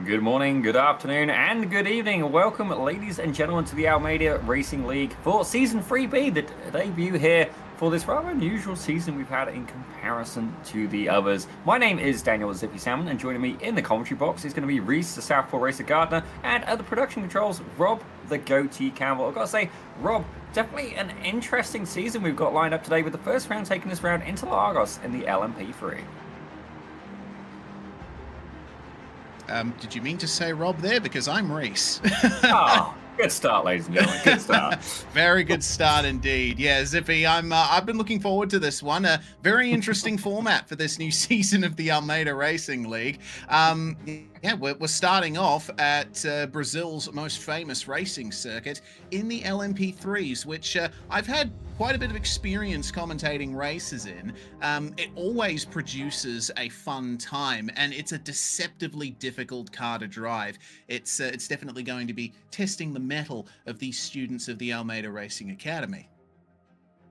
Good morning, good afternoon, and good evening. Welcome, ladies and gentlemen, to the Almeida Racing League for Season 3B, the debut here for this rather unusual season we've had in comparison to the others. My name is Daniel Zippy Salmon, and joining me in the commentary box is going to be Reese, the Southpaw Racer Gardner, and at the production controls, Rob, the Goatee Campbell. I've got to say, Rob, definitely an interesting season we've got lined up today, with the first round taking us round Interlagos in the LMP3. Did you mean to say Rob there? Because I'm Reese. Oh, good start, ladies and gentlemen. Good start. Very good start indeed. Yeah, Zippy, I've been looking forward to this one. A very interesting format for this new season of the Almeida Racing League. Yeah, we're starting off at Brazil's most famous racing circuit in the LMP3s, which I've had quite a bit of experience commentating races in. It always produces a fun time, and it's a deceptively difficult car to drive. It's definitely going to be testing the mettle of these students of the Almeida Racing Academy.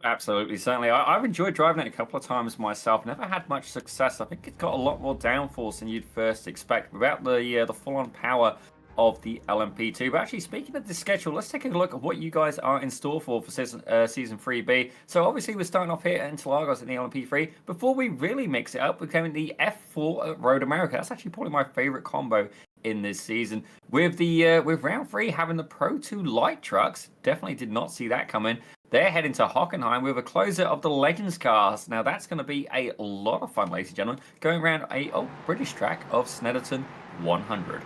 Absolutely, certainly. I've enjoyed driving it a couple of times myself. Never had much success. I think it's got a lot more downforce than you'd first expect without the full-on power of the LMP2. But actually, speaking of the schedule, let's take a look at what you guys are in store for season 3B. So obviously, we're starting off here at Interlagos in the LMP3. Before we really mix it up, we're going the F4 at Road America. That's actually probably my favorite combo in this season. With round 3 having the Pro 2 light trucks, definitely did not see that coming. They're heading to Hockenheim with a closer of the Legends cars. Now that's going to be a lot of fun, ladies and gentlemen, going around a British track of Snetterton 100.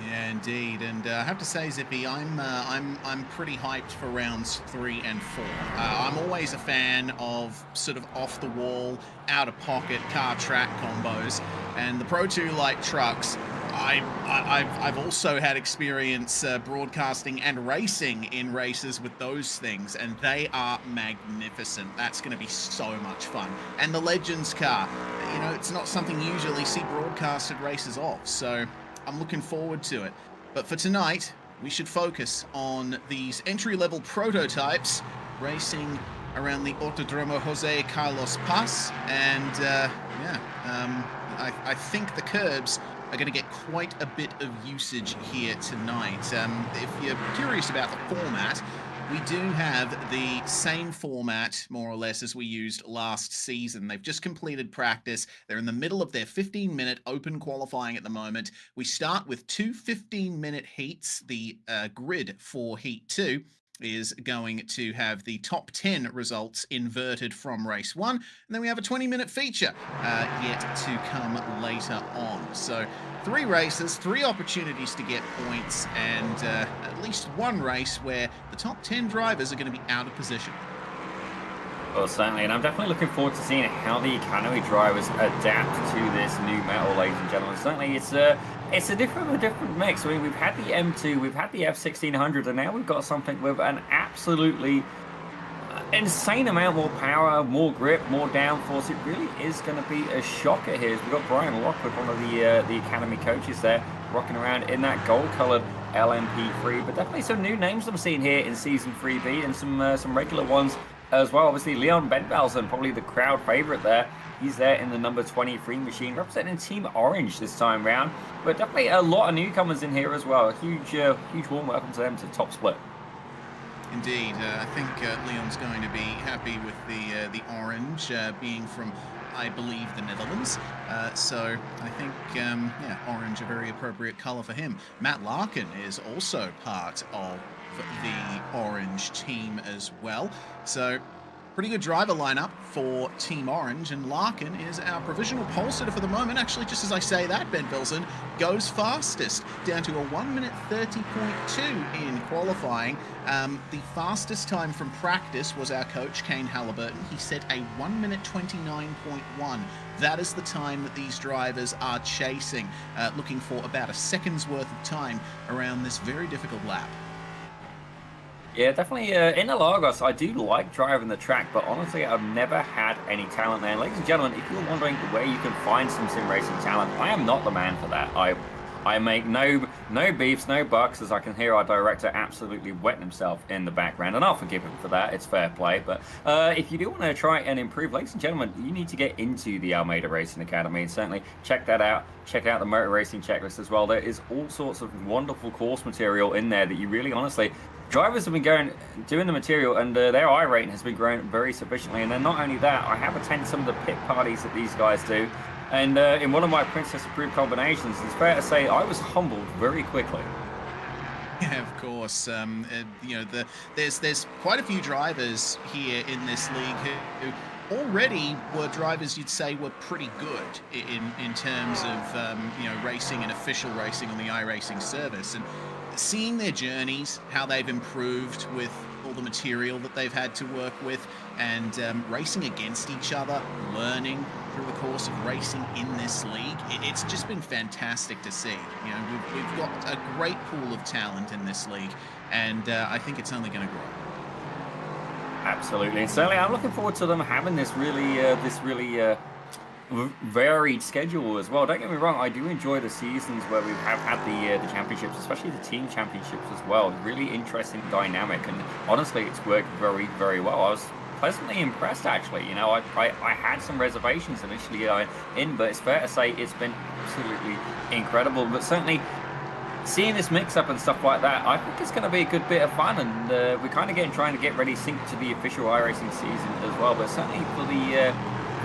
Yeah, indeed, and I have to say, Zippy, I'm pretty hyped for rounds 3 and 4. I'm always a fan of sort of off-the-wall, out-of-pocket car track combos, and the Pro 2 light trucks. I've also had experience broadcasting and racing in races with those things, and they are magnificent. That's going to be so much fun. And the Legends car, you know, it's not something you usually see broadcasted races of, so I'm looking forward to it. But for tonight, we should focus on these entry-level prototypes racing around the Autodromo Jose Carlos Paz, and I think the curbs are going to get quite a bit of usage here tonight. If you're curious about the format, we do have the same format, more or less, as we used last season. They've just completed practice. They're in the middle of their 15-minute open qualifying at the moment. We start with two 15-minute heats. The grid for Heat 2 is going to have the top 10 results inverted from race 1, and then we have a 20-minute feature yet to come later on. So 3 races, 3 opportunities to get points, and at least one race where the top 10 drivers are going to be out of position. Well, certainly, and I'm definitely looking forward to seeing how the Academy drivers adapt to this new metal, ladies and gentlemen. Certainly, it's a different mix. I mean, we've had the M2, we've had the F1600, and now we've got something with an absolutely insane amount more power, more grip, more downforce. It really is going to be a shocker here. We've got Brian Lockwood, one of the Academy coaches there, rocking around in that gold-coloured LMP3. But definitely some new names I'm seeing here in Season 3B, and some regular ones as well. Obviously, Leon Bentbalsen, probably the crowd favorite there. He's there in the number 23 machine, representing Team Orange this time round. But definitely a lot of newcomers in here as well. A huge warm welcome to them to Top Split. Indeed, I think Leon's going to be happy with the orange being from, I believe, the Netherlands. So I think, orange a very appropriate colour for him. Matt Larkin is also part of the orange team as well. So pretty good driver lineup for Team Orange, and Larkin is our provisional pole sitter for the moment. Actually, just as I say that, Ben Wilson goes fastest, down to a 1 minute 30.2 in qualifying. The fastest time from practice was our coach, Kane Halliburton. He set a 1 minute 29.1. That is the time that these drivers are chasing, looking for about a second's worth of time around this very difficult lap. Yeah, definitely. Interlagos, I do like driving the track, but honestly, I've never had any talent there. And ladies and gentlemen, if you're wondering where you can find some sim racing talent, I am not the man for that. I make no beefs, no bucks, as I can hear our director absolutely wetting himself in the background, and I'll forgive him for that. It's fair play. But if you do want to try and improve, ladies and gentlemen, you need to get into the Almeida Racing Academy, and certainly check that out. Check out the motor racing checklist as well. There is all sorts of wonderful course material in there that you really, honestly, drivers have been doing the material, and their I rating has been growing very sufficiently. And then not only that, I have attended some of the pit parties that these guys do. And in one of my Princess Approved combinations, it's fair to say I was humbled very quickly. Yeah, of course. You know, there's quite a few drivers here in this league who already were drivers you'd say were pretty good in terms of you know, racing and official racing on the iRacing service, and seeing their journeys, how they've improved with all the material that they've had to work with, and racing against each other, learning through the course of racing in this league. It's just been fantastic to see. You know, we've got a great pool of talent in this league, and I think it's only going to grow. Absolutely, and certainly I'm looking forward to them having this really varied schedule as well. Don't get me wrong, I do enjoy the seasons where we have had the championships, especially the team championships as well. Really interesting dynamic, and honestly, it's worked very, very well. I was pleasantly impressed, actually. You know, I had some reservations initially going in, but it's fair to say it's been absolutely incredible. But certainly, seeing this mix-up and stuff like that, I think it's going to be a good bit of fun, and we're kind of trying to get ready synced to the official iRacing season as well. But certainly for the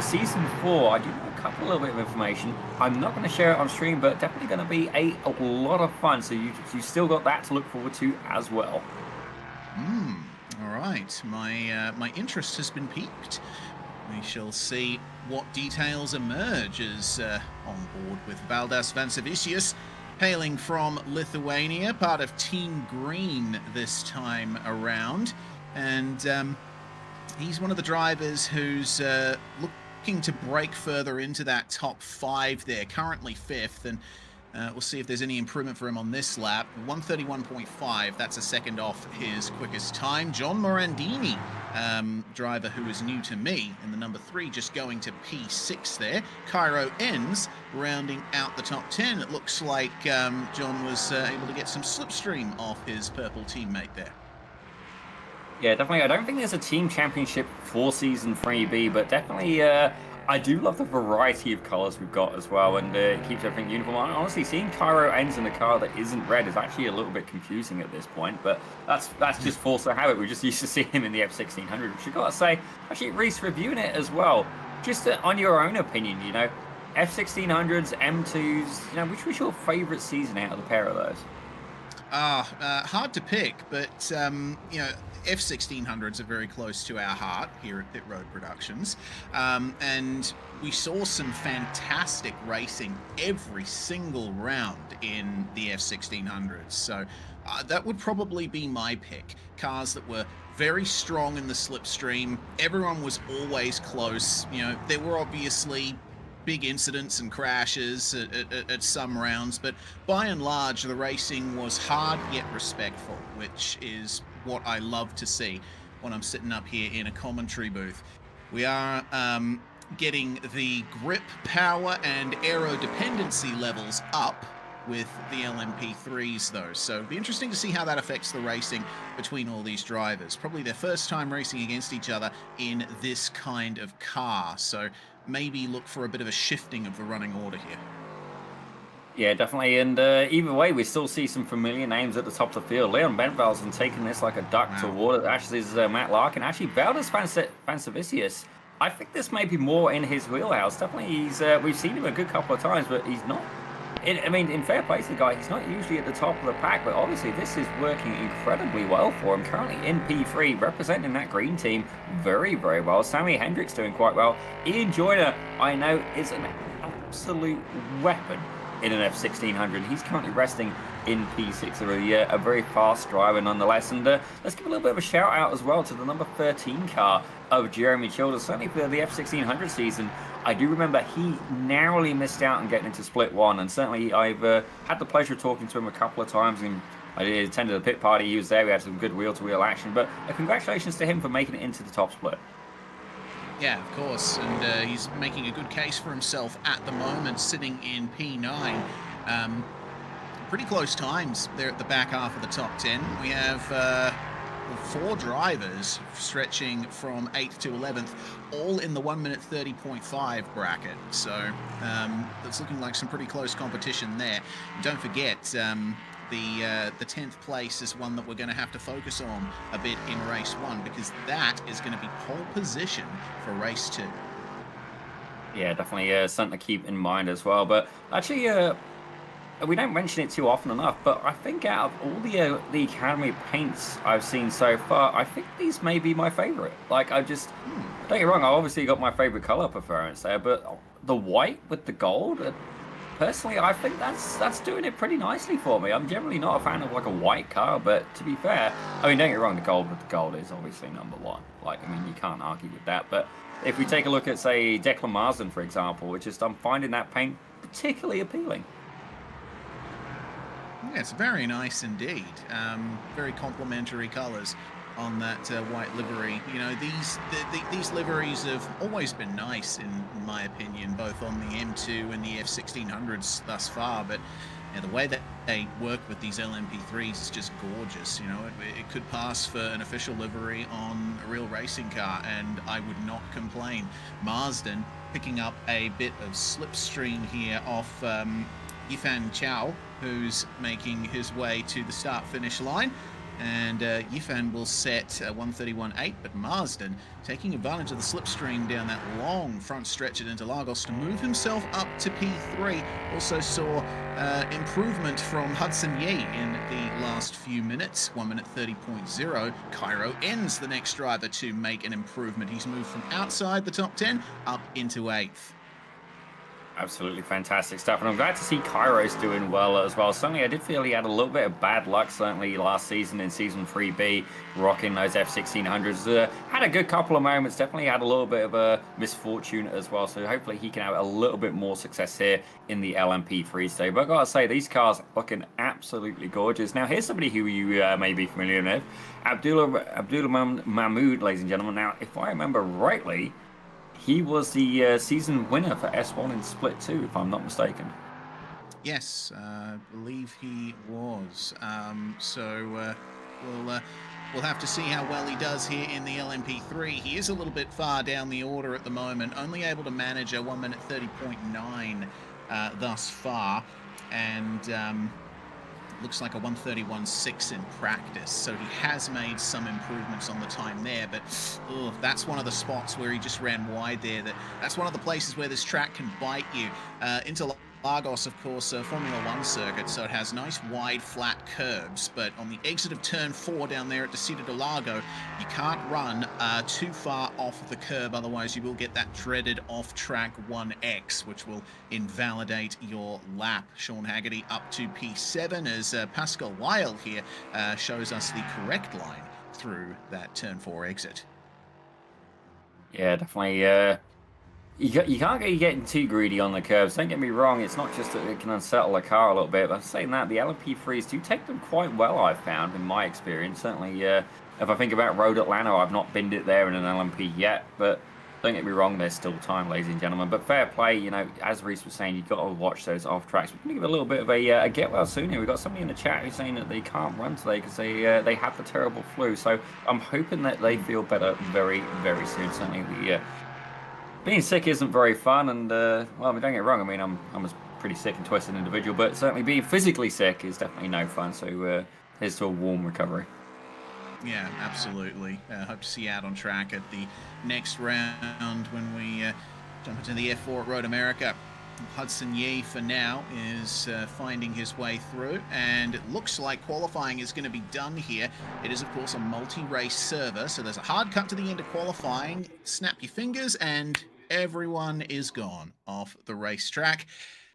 season 4, I do have a little bit of information. I'm not going to share it on stream, but definitely going to be a lot of fun. So you still got that to look forward to as well. All right, my interest has been piqued. We shall see what details emerge as on board with Valdas Vansevicius, hailing from Lithuania, part of Team Green this time around, and he's one of the drivers who's looking to break further into that top 5 there, currently 5th, and we'll see if there's any improvement for him on this lap. 131.5, that's a second off his quickest time. John Morandini, driver who is new to me, in the number 3, just going to P6 there. Cairo ends, rounding out the top 10. It looks like John was able to get some slipstream off his purple teammate there. Yeah, definitely. I don't think there's a team championship for Season 3B, but definitely I do love the variety of colours we've got as well, and it keeps everything uniform. Honestly, seeing Cairo ends in a car that isn't red is actually a little bit confusing at this point, but that's just force of habit. We're just used to seeing him in the F1600, which I've got to say, actually, Reese, reviewing it as well, just on your own opinion, you know, F1600s, M2s, you know, which was your favourite season out of the pair of those? Hard to pick, but you know, F1600s are very close to our heart here at Pit Road Productions, and we saw some fantastic racing every single round in the F1600s, so that would probably be my pick. Cars that were very strong in the slipstream, everyone was always close. You know, there were obviously big incidents and crashes at some rounds, but by and large the racing was hard yet respectful, which is what I love to see when I'm sitting up here in a commentary booth. We are getting the grip, power and aero dependency levels up with the LMP3s though, so it'll be interesting to see how that affects the racing between all these drivers. Probably their first time racing against each other in this kind of car, so maybe look for a bit of a shifting of the running order here. Yeah, definitely, and either way, we still see some familiar names at the top of the field. Leon Bentval's been taking this like a duck toward it. Actually, this is Matt Larkin. Actually, Valdas Vansevicius, I think this may be more in his wheelhouse. Definitely, we've seen him a good couple of times, but he's not. I mean, in fair play to the guy, he's not usually at the top of the pack, but obviously this is working incredibly well for him. Currently in P3, representing that green team very, very well. Sammy Hendricks doing quite well. Ian Joyner, I know, is an absolute weapon in an F1600. He's currently resting in P6, a very fast driver nonetheless. And let's give a little bit of a shout out as well to the number 13 car of Jeremy Childers. Certainly for the F1600 season, I do remember he narrowly missed out on getting into Split 1, and certainly I've had the pleasure of talking to him a couple of times, and I attended a pit party. He was there. We had some good wheel-to-wheel action, but congratulations to him for making it into the top split. Yeah, of course, and he's making a good case for himself at the moment, sitting in P9. pretty close times there at the back half of the top 10. We have 4 drivers stretching from 8th to 11th, all in the 1 minute 30.5 bracket. So that's looking like some pretty close competition there. And don't forget, the 10th place is one that we're going to have to focus on a bit in race 1, because that is going to be pole position for race 2. Yeah, definitely something to keep in mind as well. But actually, we don't mention it too often enough, but I think out of all the Academy paints I've seen so far, I think these may be my favorite. Like, don't get me wrong, I obviously got my favorite color preference there, but the white with the gold, personally, I think that's doing it pretty nicely for me. I'm generally not a fan of like a white car, but to be fair, I mean, don't get me wrong, the gold with the gold is obviously number one. Like, I mean, you can't argue with that. But if we take a look at, say, Declan Marsden, for example, I'm finding that paint particularly appealing. Yeah, it's very nice indeed. Very complementary colours on that white livery. You know, these liveries have always been nice, in my opinion, both on the M2 and the F1600s thus far. But the way that they work with these LMP3s is just gorgeous. You know, it could pass for an official livery on a real racing car, and I would not complain. Marsden picking up a bit of slipstream here off Yifan Chow, who's making his way to the start-finish line. And Yifan will set 1:31.8, but Marsden taking advantage of the slipstream down that long front stretch at Interlagos to move himself up to P3. Also saw improvement from Hudson Yee in the last few minutes, 1 minute 30.0. Cairo ends the next driver to make an improvement. He's moved from outside the top 10 up into 8th. Absolutely fantastic stuff, and I'm glad to see Cairo's doing well as well. Certainly, I did feel he had a little bit of bad luck, certainly last season in Season 3B, rocking those F1600s. Had a good couple of moments, definitely had a little bit of a misfortune as well, so hopefully he can have a little bit more success here in the LMP3 today. But I've got to say, these cars looking absolutely gorgeous. Now, here's somebody who you may be familiar with, Abdullah Mahmoud, ladies and gentlemen. Now, if I remember rightly, he was the season winner for S1 in Split 2, if I'm not mistaken. Yes, I believe he was. We'll have to see how well he does here in the LMP3. He is a little bit far down the order at the moment, only able to manage a 1 minute 30.9 thus far, and looks like a 1:31.6 in practice, so he has made some improvements on the time there, but that's one of the spots where he just ran wide there. That's one of the places where this track can bite you. Interlagos, of course, a Formula 1 circuit, so it has nice wide flat curbs, but on the exit of turn 4 down there at Descida do Lago, you can't run too far off the curb, otherwise you will get that dreaded off-track 1X, which will invalidate your lap. Sean Haggerty up to P7 as Pascal Weil here shows us the correct line through that turn 4 exit. Yeah, definitely. You can't get getting too greedy on the curves. Don't get me wrong, it's not just that it can unsettle a car a little bit, but saying that, the LMP3s do take them quite well, I've found, in my experience. Certainly, if I think about Road Atlanta, I've not binned it there in an LMP yet, but don't get me wrong, there's still time, ladies and gentlemen. But fair play, you know, as Reese was saying, you've got to watch those off tracks. We're going to give a little bit of a get well soon here. We've got somebody in the chat who's saying that they can't run today because they have the terrible flu. So I'm hoping that they feel better very, very soon. Certainly, being sick isn't very fun, and well, I mean, don't get me wrong. I mean, I'm a pretty sick and twisted individual, but certainly being physically sick is definitely no fun. So here's to a warm recovery. Yeah, absolutely. Hope to see you out on track at the next round when we jump into the F4 at Road America. Hudson Yee, for now, is finding his way through, and it looks like qualifying is going to be done here. It is, of course, a multi-race server, so there's a hard cut to the end of qualifying. Snap your fingers, and everyone is gone off the racetrack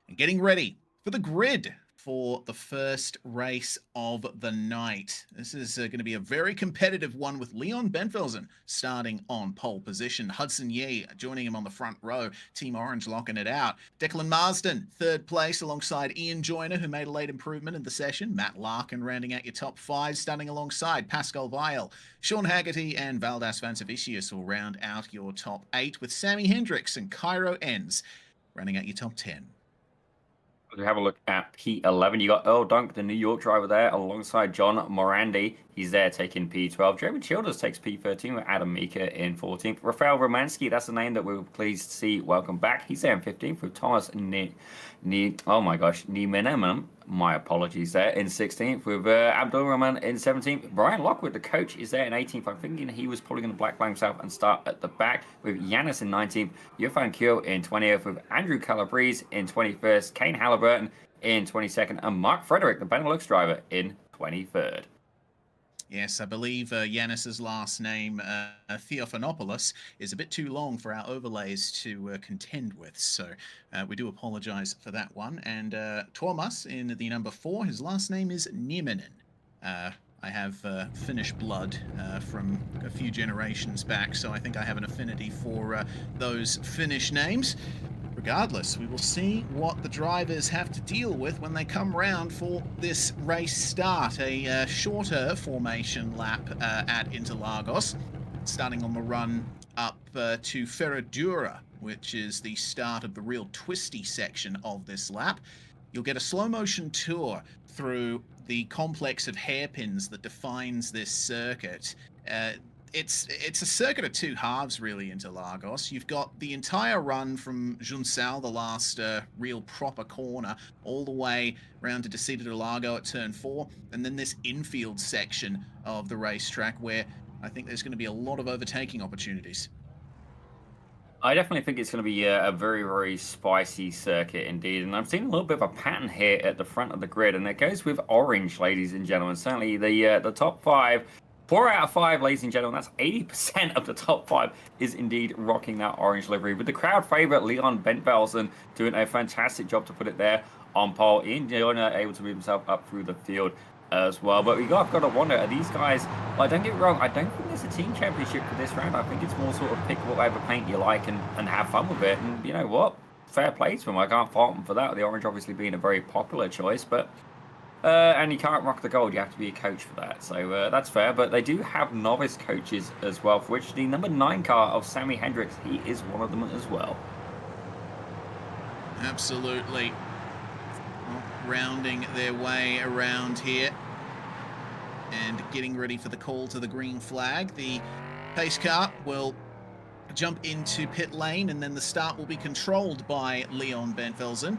and getting ready for the grid for the first race of the night. This is going to be a very competitive one with Leon Benfelsen starting on pole position. Hudson Yee joining him on the front row. Team Orange locking it out. Declan Marsden, third place alongside Ian Joyner, who made a late improvement in the session. Matt Larkin rounding out your top 5, starting alongside Pascal Weil. Sean Haggerty and Valdas Vansevicius will round out your top 8, with Sammy Hendricks and Cairo Enns rounding out your top 10. We have a look at P11. You got Earl Dunk, the New York driver there, alongside John Morandi. He's there taking P12. Jeremy Childers takes P13 with Adam Mika in 14th. Rafael Romansky, that's the name that we were pleased to see. Welcome back. He's there in 15th with Thomas Niemenem. My apologies there in 16th with Abdul Rahman in 17th. Brian Lockwood, the coach, is there in 18th. I'm thinking he was probably going to black flag himself and start at the back with Yanis in 19th. Yofan Kyo in 20th with Andrew Calabrese in 21st. Kane Halliburton in 22nd. And Mark Frederick, the Benelux driver, in 23rd. Yes, I believe Yanis's last name, Theophanopoulos, is a bit too long for our overlays to contend with. So we do apologize for that one. And Tuomas in the number 4, his last name is Nieminen. I have Finnish blood from a few generations back, so I think I have an affinity for those Finnish names. Regardless, we will see what the drivers have to deal with when they come round for this race start. A shorter formation lap at Interlagos, starting on the run up to Ferradura, which is the start of the real twisty section of this lap. You'll get a slow motion tour through the complex of hairpins that defines this circuit. It's a circuit of two halves, really, Interlagos. You've got the entire run from Junsal, the last real proper corner, all the way round to Descida de Lago at turn 4, and then this infield section of the racetrack where I think there's going to be a lot of overtaking opportunities. I definitely think it's going to be a very, very spicy circuit indeed. And I'm seeing a little bit of a pattern here at the front of the grid, and it goes with orange, ladies and gentlemen. Certainly the top 5. 4 out of 5, ladies and gentlemen, that's 80% of the top 5 is indeed rocking that orange livery. With the crowd favorite, Leon Bentvelsen, doing a fantastic job to put it there on pole. Ian Joyner able to move himself up through the field as well. But I've got to wonder, are these guys, like, don't get me wrong, I don't think there's a team championship for this round. I think it's more sort of pick whatever paint you like and have fun with it. And you know what? Fair play to them. I can't fault them for that. The orange obviously being a very popular choice, but and you can't rock the gold. You have to be a coach for that. So that's fair. But they do have novice coaches as well, for which the number 9 car of Sammy Hendricks, he is one of them as well. Absolutely. Rounding their way around here and getting ready for the call to the green flag. The pace car will jump into pit lane, and then the start will be controlled by Leon Bentvelsen.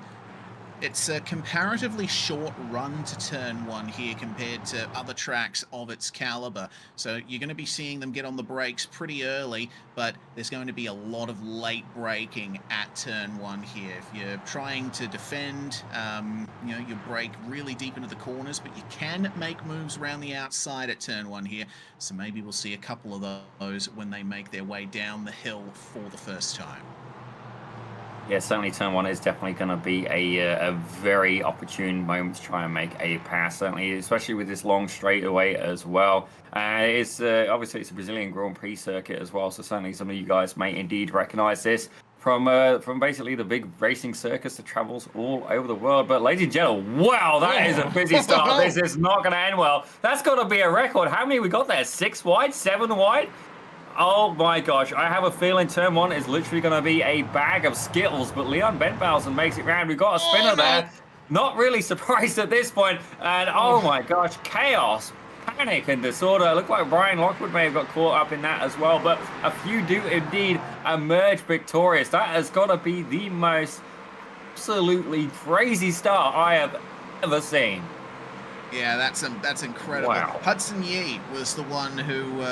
It's a comparatively short run to turn 1 here compared to other tracks of its caliber. So you're going to be seeing them get on the brakes pretty early, but there's going to be a lot of late braking at turn 1 here. If you're trying to defend, you brake really deep into the corners, but you can make moves around the outside at turn 1 here. So maybe we'll see a couple of those when they make their way down the hill for the first time. Yeah, certainly turn 1 is definitely going to be a very opportune moment to try and make a pass, certainly, especially with this long straightaway as well. It's obviously it's a Brazilian Grand Prix circuit as well, so certainly some of you guys may indeed recognize this from basically the big racing circus that travels all over the world. But ladies and gentlemen, wow, that is a busy start. This is not going to end well. That's got to be a record. How many we got there? 6 wide, 7 wide? Oh my gosh, I have a feeling turn 1 is literally going to be a bag of Skittles, but Leon Bentvelsen makes it round. We've got a spinner there. Not really surprised at this point. And oh my gosh, chaos, panic and disorder. Looked like Brian Lockwood may have got caught up in that as well, but a few do indeed emerge victorious. That has got to be the most absolutely crazy start I have ever seen. Yeah, that's incredible. Wow. Hudson Yee was the one who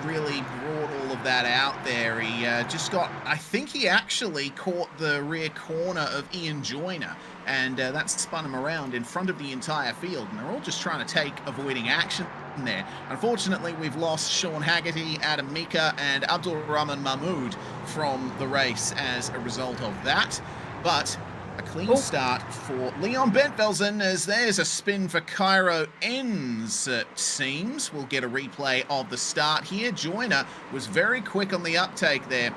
really brought all of that out there. He just got, I think he actually caught the rear corner of Ian Joyner, and that spun him around in front of the entire field, and they're all just trying to take avoiding action there. Unfortunately, we've lost Sean Haggerty, Adam Mika, and Abdul Rahman Mahmood from the race as a result of that, but a clean start for Leon Bentvelsen, as there's a spin for Cairo Ends, it seems. We'll get a replay of the start here. Joyner was very quick on the uptake there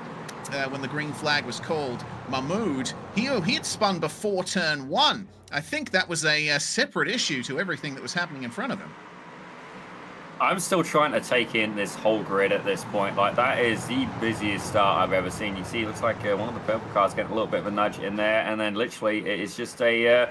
when the green flag was called. Mahmood, he had spun before turn 1. I think that was a separate issue to everything that was happening in front of him. I'm still trying to take in this whole grid at this point. Like, that is the busiest start I've ever seen. You see, it looks like one of the purple cars getting a little bit of a nudge in there, and then literally it is just a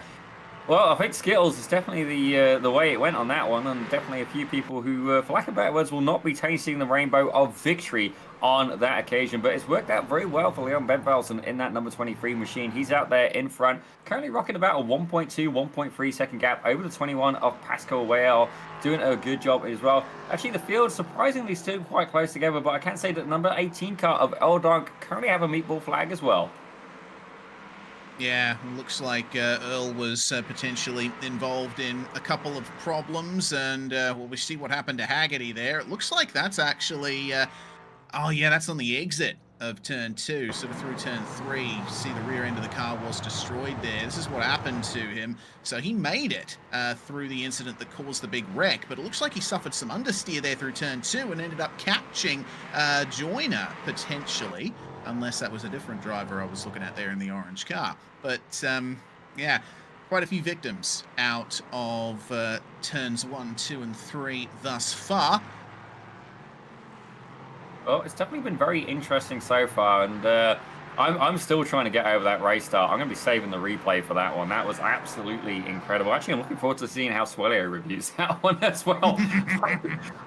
well, I think Skittles is definitely the way it went on that one, and definitely a few people who, for lack of better words, will not be tasting the rainbow of victory on that occasion. But it's worked out very well for Leon Bedvelsen in that number 23 machine. He's out there in front, currently rocking about a 1.2, 1.3 second gap over the 21 of Pascal Whale, doing a good job as well. Actually, the field surprisingly still quite close together, but I can say that number 18 car of Eldonk currently have a meatball flag as well. Yeah, looks like Earl was potentially involved in a couple of problems, and well, we see what happened to Haggerty there. It looks like that's actually, oh yeah, that's on the exit of turn 2, sort of through turn 3. You see the rear end of the car was destroyed there. This is what happened to him. So he made it through the incident that caused the big wreck, but it looks like he suffered some understeer there through turn 2 and ended up catching Joyner, potentially. Unless that was a different driver I was looking at there in the orange car. But, yeah, quite a few victims out of turns 1, 2, and 3 thus far. Well, it's definitely been very interesting so far, and I'm still trying to get over that race start. I'm going to be saving the replay for that one. That was absolutely incredible. Actually, I'm looking forward to seeing how Swelio reviews that one as well.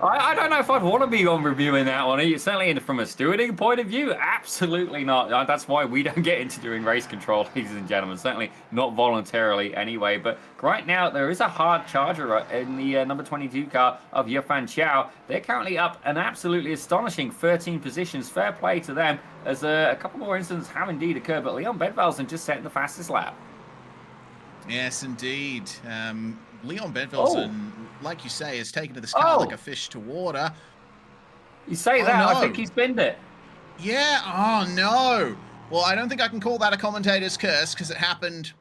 I don't know if I'd want to be on reviewing that one. Certainly from a stewarding point of view, absolutely not. That's why we don't get into doing race control, ladies and gentlemen. Certainly not voluntarily anyway. But right now, there is a hard charger in the number 22 car of Yifan Chow. They're currently up an absolutely astonishing 13 positions. Fair play to them, as a couple more incidents have indeed occurred, but Leon Bedvelsen just setting the fastest lap. Yes, indeed. Leon Bedvelsen, like you say, has taken to this car like a fish to water. You say that, no. I think he's binned it. Yeah, oh no. Well, I don't think I can call that a commentator's curse, because it happened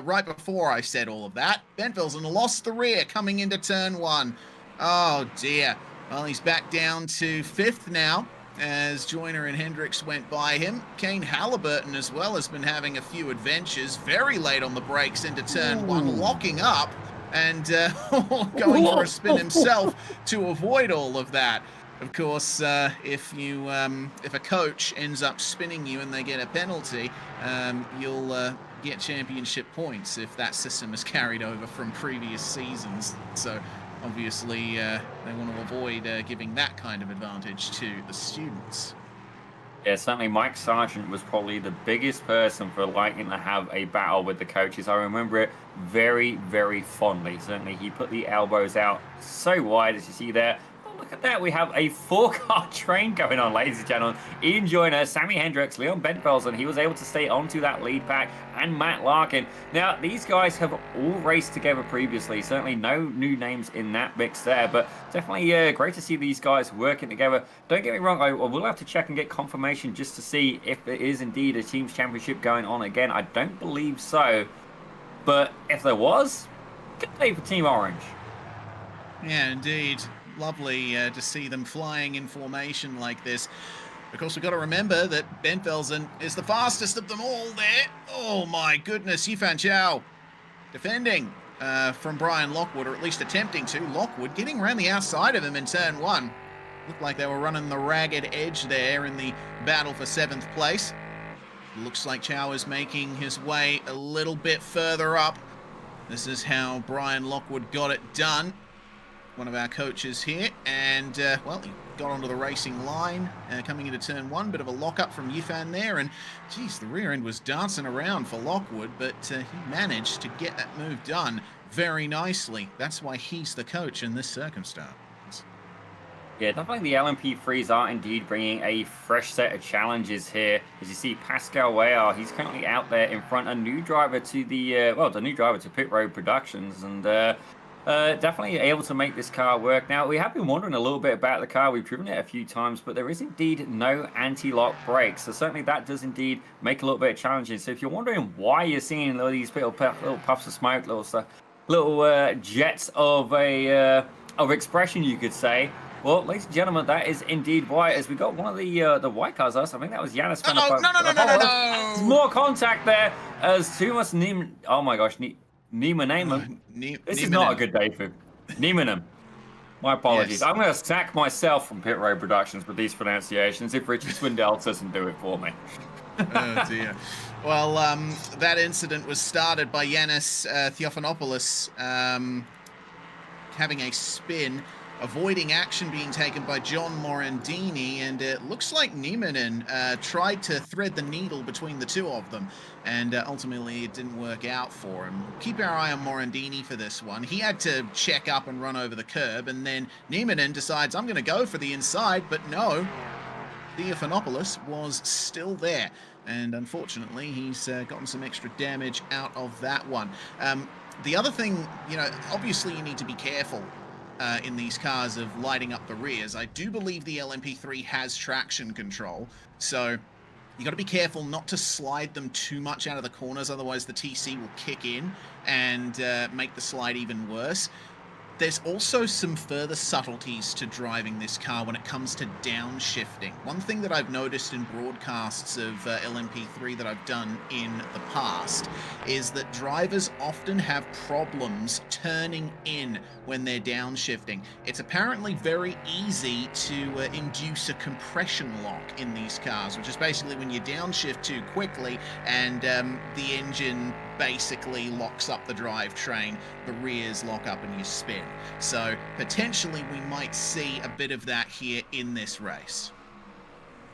right before I said all of that. Bedvelsen lost the rear coming into turn 1. Oh dear. Well, he's back down to 5th now, as Joyner and Hendricks went by him. Kane Halliburton as well has been having a few adventures, very late on the brekes into turn 1, locking up and going for a spin himself to avoid all of that. Of course, if a coach ends up spinning you and they get a penalty, you'll get championship points if that system is carried over from previous seasons. So obviously, they want to avoid giving that kind of advantage to the students. Yeah, certainly Mike Sargent was probably the biggest person for liking to have a battle with the coaches. I remember it very, very fondly. Certainly, he put the elbows out so wide, as you see there. Look at that, we have a 4-car train going on, ladies and gentlemen. Ian Joyner, Sammy Hendricks, Leon Bedvelsen, he was able to stay onto that lead pack, and Matt Larkin. Now, these guys have all raced together previously. Certainly no new names in that mix there, but definitely great to see these guys working together. Don't get me wrong, I will have to check and get confirmation just to see if it is indeed a team's championship going on again. I don't believe so, but if there was, good day for Team Orange. Yeah, indeed. Lovely to see them flying in formation like this. Of course, we've got to remember that Bedvelsen is the fastest of them all there. Oh my goodness, Yifan Chow defending from Brian Lockwood, or at least attempting to. Lockwood getting around the outside of him in turn 1. Looked like they were running the ragged edge there in the battle for 7th place. Looks like Chow is making his way a little bit further up. This is how Brian Lockwood got it done. One of our coaches here, and well, he got onto the racing line coming into turn 1. Bit of a lock-up from Yifan there, and geez, the rear end was dancing around for Lockwood, but he managed to get that move done very nicely. That's why he's the coach in this circumstance. Yeah, definitely the LMP3s are indeed bringing a fresh set of challenges here. As you see, Pascal Whale, he's currently out there in front, a new driver to the, well, the new driver to Pit Road Productions, and definitely able to make this car work. Now, we have been wondering a little bit about the car. We've driven it a few times, but there is indeed no anti-lock brakes. So certainly that does indeed make a little bit challenging. So if you're wondering why you're seeing these little puffs of smoke, little jets of expression, you could say. Well, ladies and gentlemen, that is indeed why. As we got one of the white cars, I think that was Yanis. No. More contact there as Tumas Nim. Oh my gosh, Neiman. This is not a good day for Neiman. My apologies. Yes. I'm going to sack myself from Pit Road Productions with these pronunciations if Richie Swindell doesn't do it for me. Oh dear. Well, that incident was started by Yanis Theophanopoulos having a spin, avoiding action being taken by John Morandini, and it looks like Nieminen tried to thread the needle between the two of them, and ultimately it didn't work out for him. Keep our eye on Morandini for this one. He had to check up and run over the curb, and then Nieminen decides, I'm going to go for the inside, but no, Theophanopoulos was still there, and unfortunately he's gotten some extra damage out of that one. The other thing, obviously you need to be careful in these cars of lighting up the rears. I do believe the LMP3 has traction control, so you got to be careful not to slide them too much out of the corners, otherwise the TC will kick in and make the slide even worse. There's also some further subtleties to driving this car when it comes to downshifting. One thing that I've noticed in broadcasts of LMP3 that I've done in the past is that drivers often have problems turning in when they're downshifting. It's apparently very easy to induce a compression lock in these cars, which is basically when you downshift too quickly and the engine basically locks up the drivetrain, the rears lock up and you spin. So potentially we might see a bit of that here in this race.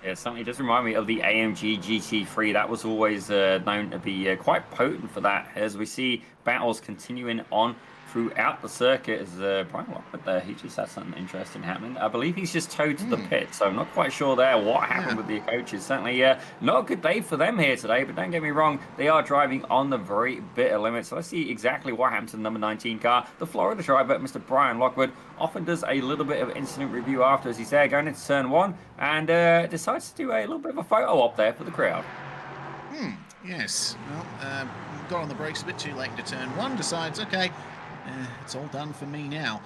Yeah, something does remind me of the AMG GT3. That was always known to be quite potent for that, as we see battles continuing on throughout the circuit. As Brian Lockwood there, he just had something interesting happening. I believe he's just towed to the pit, so I'm not quite sure there what happened with the coaches. Certainly not a good day for them here today, but don't get me wrong, they are driving on the very bitter limit. So let's see exactly what happened to the number 19 car. The Florida driver, Mr. Brian Lockwood, often does a little bit of incident review after, as he's there going into turn one, and decides to do a little bit of a photo op there for the crowd. Yes. Well, got on the brakes a bit too late into turn one, decides, okay, it's all done for me now.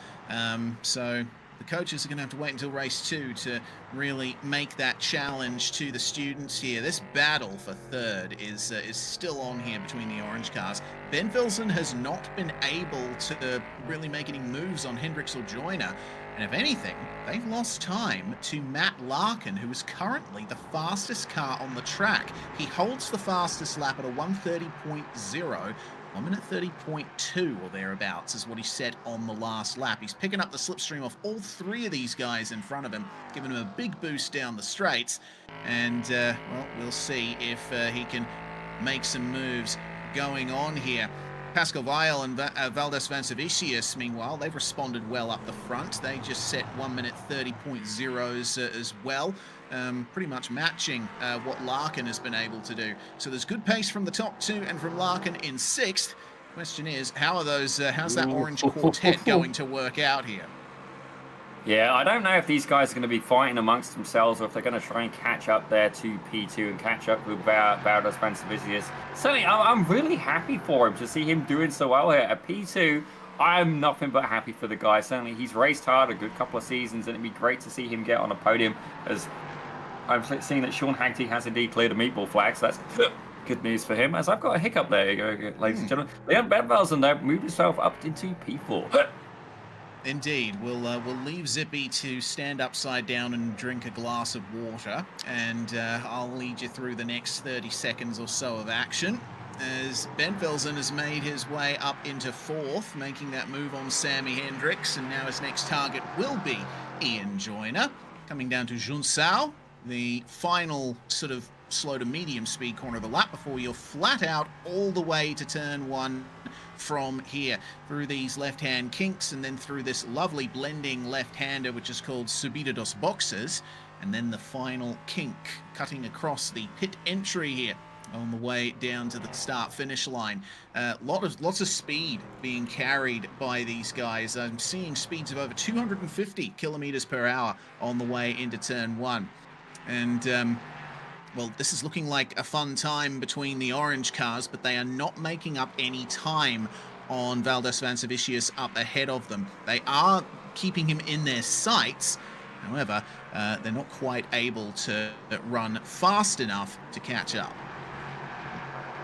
So the coaches are going to have to wait until race 2 to really make that challenge to the students here. This battle for third is still on here between the orange cars. Ben Vilson has not been able to really make any moves on Hendricks or Joyner. And if anything, they've lost time to Matt Larkin, who is currently the fastest car on the track. He holds the fastest lap at a 1:30.0. 1 minute 30.2 or thereabouts is what he set on the last lap. He's picking up the slipstream off all three of these guys in front of him, giving him a big boost down the straights. And, well, we'll see if he can make some moves going on here. Pascal Weil and Valdez Vansevicius, meanwhile, they've responded well up the front. They just set 1 minute 30.0s as well. Pretty much matching what Larkin has been able to do. So there's good pace from the top two and from Larkin in sixth. Question is, how are those? How's that orange quartet going to work out here? Yeah, I don't know if these guys are going to be fighting amongst themselves or if they're going to try and catch up there to P2 and catch up with Valdez Vansevicius. Certainly, I'm really happy for him to see him doing so well here at P2. I'm nothing but happy for the guy. Certainly, he's raced hard a good couple of seasons, and it'd be great to see him get on a podium, as I'm seeing that Sean Haggerty has indeed cleared a meatball flag, so that's good news for him. As I've got a hiccup there, ladies and gentlemen. Leon Benvelsen, though, moved himself up into P4. Indeed. We'll leave Zippy to stand upside down and drink a glass of water, and I'll lead you through the next 30 seconds or so of action, as Ben Velsen has made his way up into fourth, making that move on Sammy Hendricks, and now his next target will be Ian Joyner. Coming down to Junsao, the final sort of slow to medium speed corner of the lap before you're flat out all the way to turn one from here, through these left-hand kinks and then through this lovely blending left-hander which is called Subida dos Boxes, and then the final kink cutting across the pit entry here on the way down to the start-finish line. Lots of speed being carried by these guys. I'm seeing speeds of over 250 kilometers per hour on the way into turn one. And well, this is looking like a fun time between the orange cars, but they are not making up any time on Valdez Vansevicius up ahead of them. They are keeping him in their sights. However, they're not quite able to run fast enough to catch up.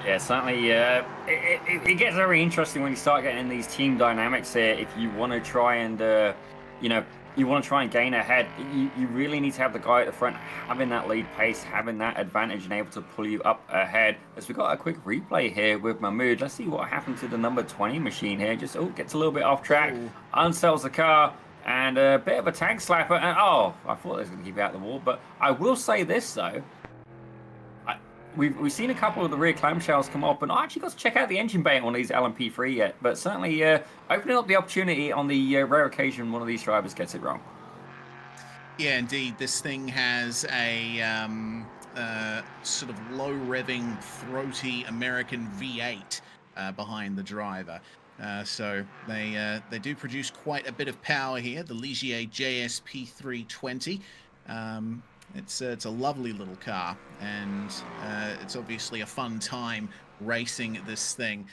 Yeah, certainly. It gets very interesting when you start getting in these team dynamics here. If you want to try and you know, you want to try and gain ahead, you really need to have the guy at the front having that lead pace, having that advantage, and able to pull you up ahead. As we got a quick replay here with Mahmood, let's see what happened to the number 20 machine here. Just gets a little bit off track, unsells the car, and a bit of a tag slapper. And oh, I thought they was going to keep it out the wall, but I will say this though. We've seen a couple of the rear clamshells come up, and I actually got to check out the engine bay on these LMP3 yet. But certainly opening up the opportunity on the rare occasion one of these drivers gets it wrong. Yeah, indeed. This thing has a sort of low-revving, throaty American V8 behind the driver. So they do produce quite a bit of power here, the Ligier JSP320. It's a lovely little car, and it's obviously a fun time racing this thing.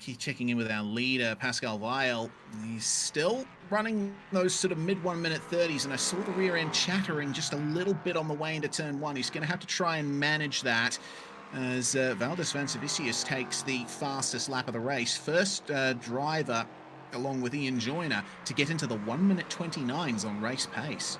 Keep checking in with our leader, Pascal Weil. He's still running those sort of mid-1 minute 30s, and I saw the rear end chattering just a little bit on the way into turn 1. He's going to have to try and manage that as Valdez Van Servicius takes the fastest lap of the race. First driver, along with Ian Joyner, to get into the 1 minute 29s on race pace.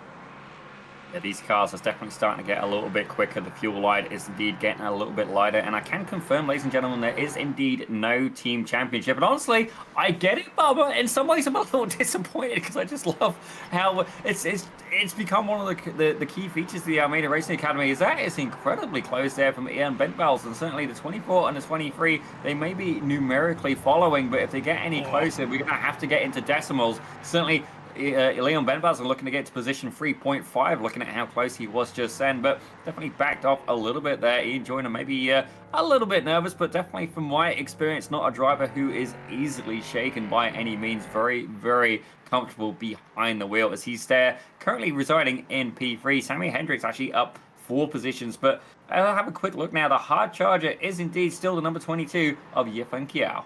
Yeah, these cars are definitely starting to get a little bit quicker. The fuel line is indeed getting a little bit lighter. And I can confirm, ladies and gentlemen, there is indeed no team championship. And honestly, I get it, Bubba. In some ways, I'm a little disappointed because I just love how it's become one of the key features of the Almeida Racing Academy is that it's incredibly close there from Ian Bentbels. And certainly the 24 and the 23, they may be numerically following. But if they get any closer, we're going to have to get into decimals. Certainly, Leon Benbaz are looking to get to position 3.5, looking at how close he was just then, but definitely backed off a little bit there. Ian Joyner maybe a little bit nervous, but definitely from my experience, not a driver who is easily shaken by any means. Very, very comfortable behind the wheel as he's there, currently residing in P3. Sammy Hendricks actually up 4 positions, but I'll have a quick look now. The hard charger is indeed still the number 22 of Yifan Kiao.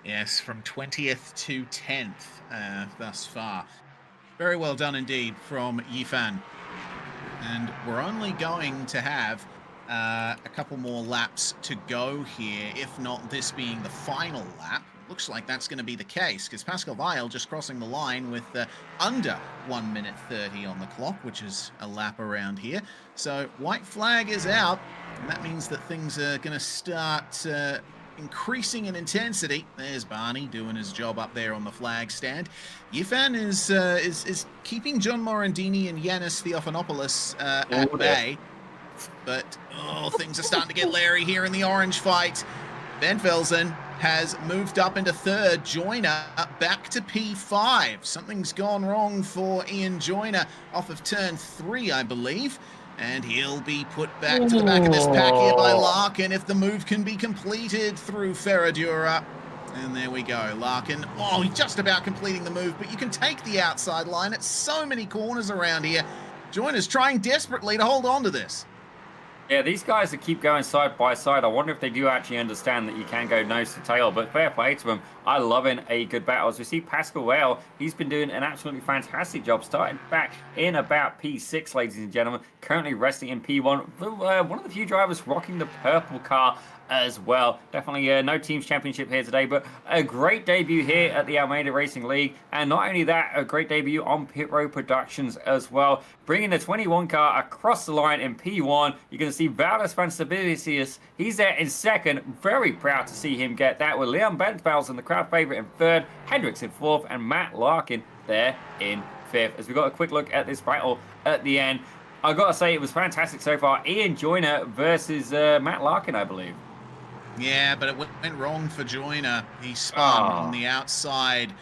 Yes, from 20th to 10th thus far. Very well done indeed from Yifan. And we're only going to have a couple more laps to go here, if not this being the final lap. Looks like that's going to be the case, because Pascal Weil just crossing the line with under 1 minute 30 on the clock, which is a lap around here. So white flag is out, and that means that things are going to start increasing in intensity. There's Barney doing his job up there on the flag stand. Yifan is keeping John Morandini and Yanis Theophanopoulos at bay. But things are starting to get leery here in the orange fight. Ben Velzen has moved up into 3rd. Joyner back to P5. Something's gone wrong for Ian Joyner off of turn 3, I believe. And he'll be put back to the back of this pack here by Larkin if the move can be completed through Ferradura. And there we go, Larkin. He's just about completing the move, but you can take the outside line. It's so many corners around here. Joyner's trying desperately to hold on to this. Yeah, these guys that keep going side by side, I wonder if they do actually understand that you can go nose to tail, but fair play to them. I love a good battle. As we see Pascal Weil, he's been doing an absolutely fantastic job, starting back in about P6, ladies and gentlemen, currently resting in P1. One of the few drivers rocking the purple car as well. Definitely no teams championship here today, but a great debut here at the Almeida Racing League. And not only that, a great debut on Pit Road Productions as well. Bringing the 21 car across the line in P1. You're going to see Valdez Van Servicius. He's there in 2nd. Very proud to see him get that with Leon Bentfels and the crowd favorite in 3rd. Hendricks in 4th and Matt Larkin there in 5th. As we got a quick look at this battle at the end, I got to say it was fantastic so far. Ian Joyner versus Matt Larkin, I believe. Yeah, but it went wrong for Joyner. He spun on the outside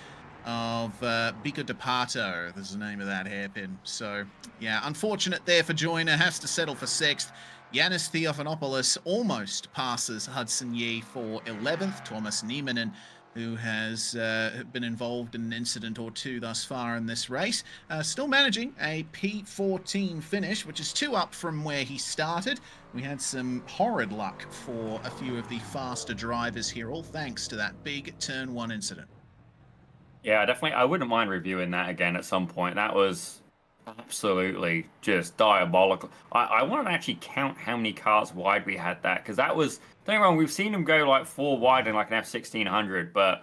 of Bico de Pato. There's the name of that hairpin. So, yeah, unfortunate there for Joyner. Has to settle for 6th. Yanis Theophanopoulos almost passes Hudson Yee for 11th. Thomas Niemanen, who has been involved in an incident or 2 thus far in this race. Still managing a P14 finish, which is 2 up from where he started. We had some horrid luck for a few of the faster drivers here, all thanks to that big turn 1 incident. Yeah, definitely. I wouldn't mind reviewing that again at some point. That was absolutely just diabolical. I want to actually count how many cars wide we had that, because that was, don't get me wrong, we've seen them go like 4 wide in like an F1600, but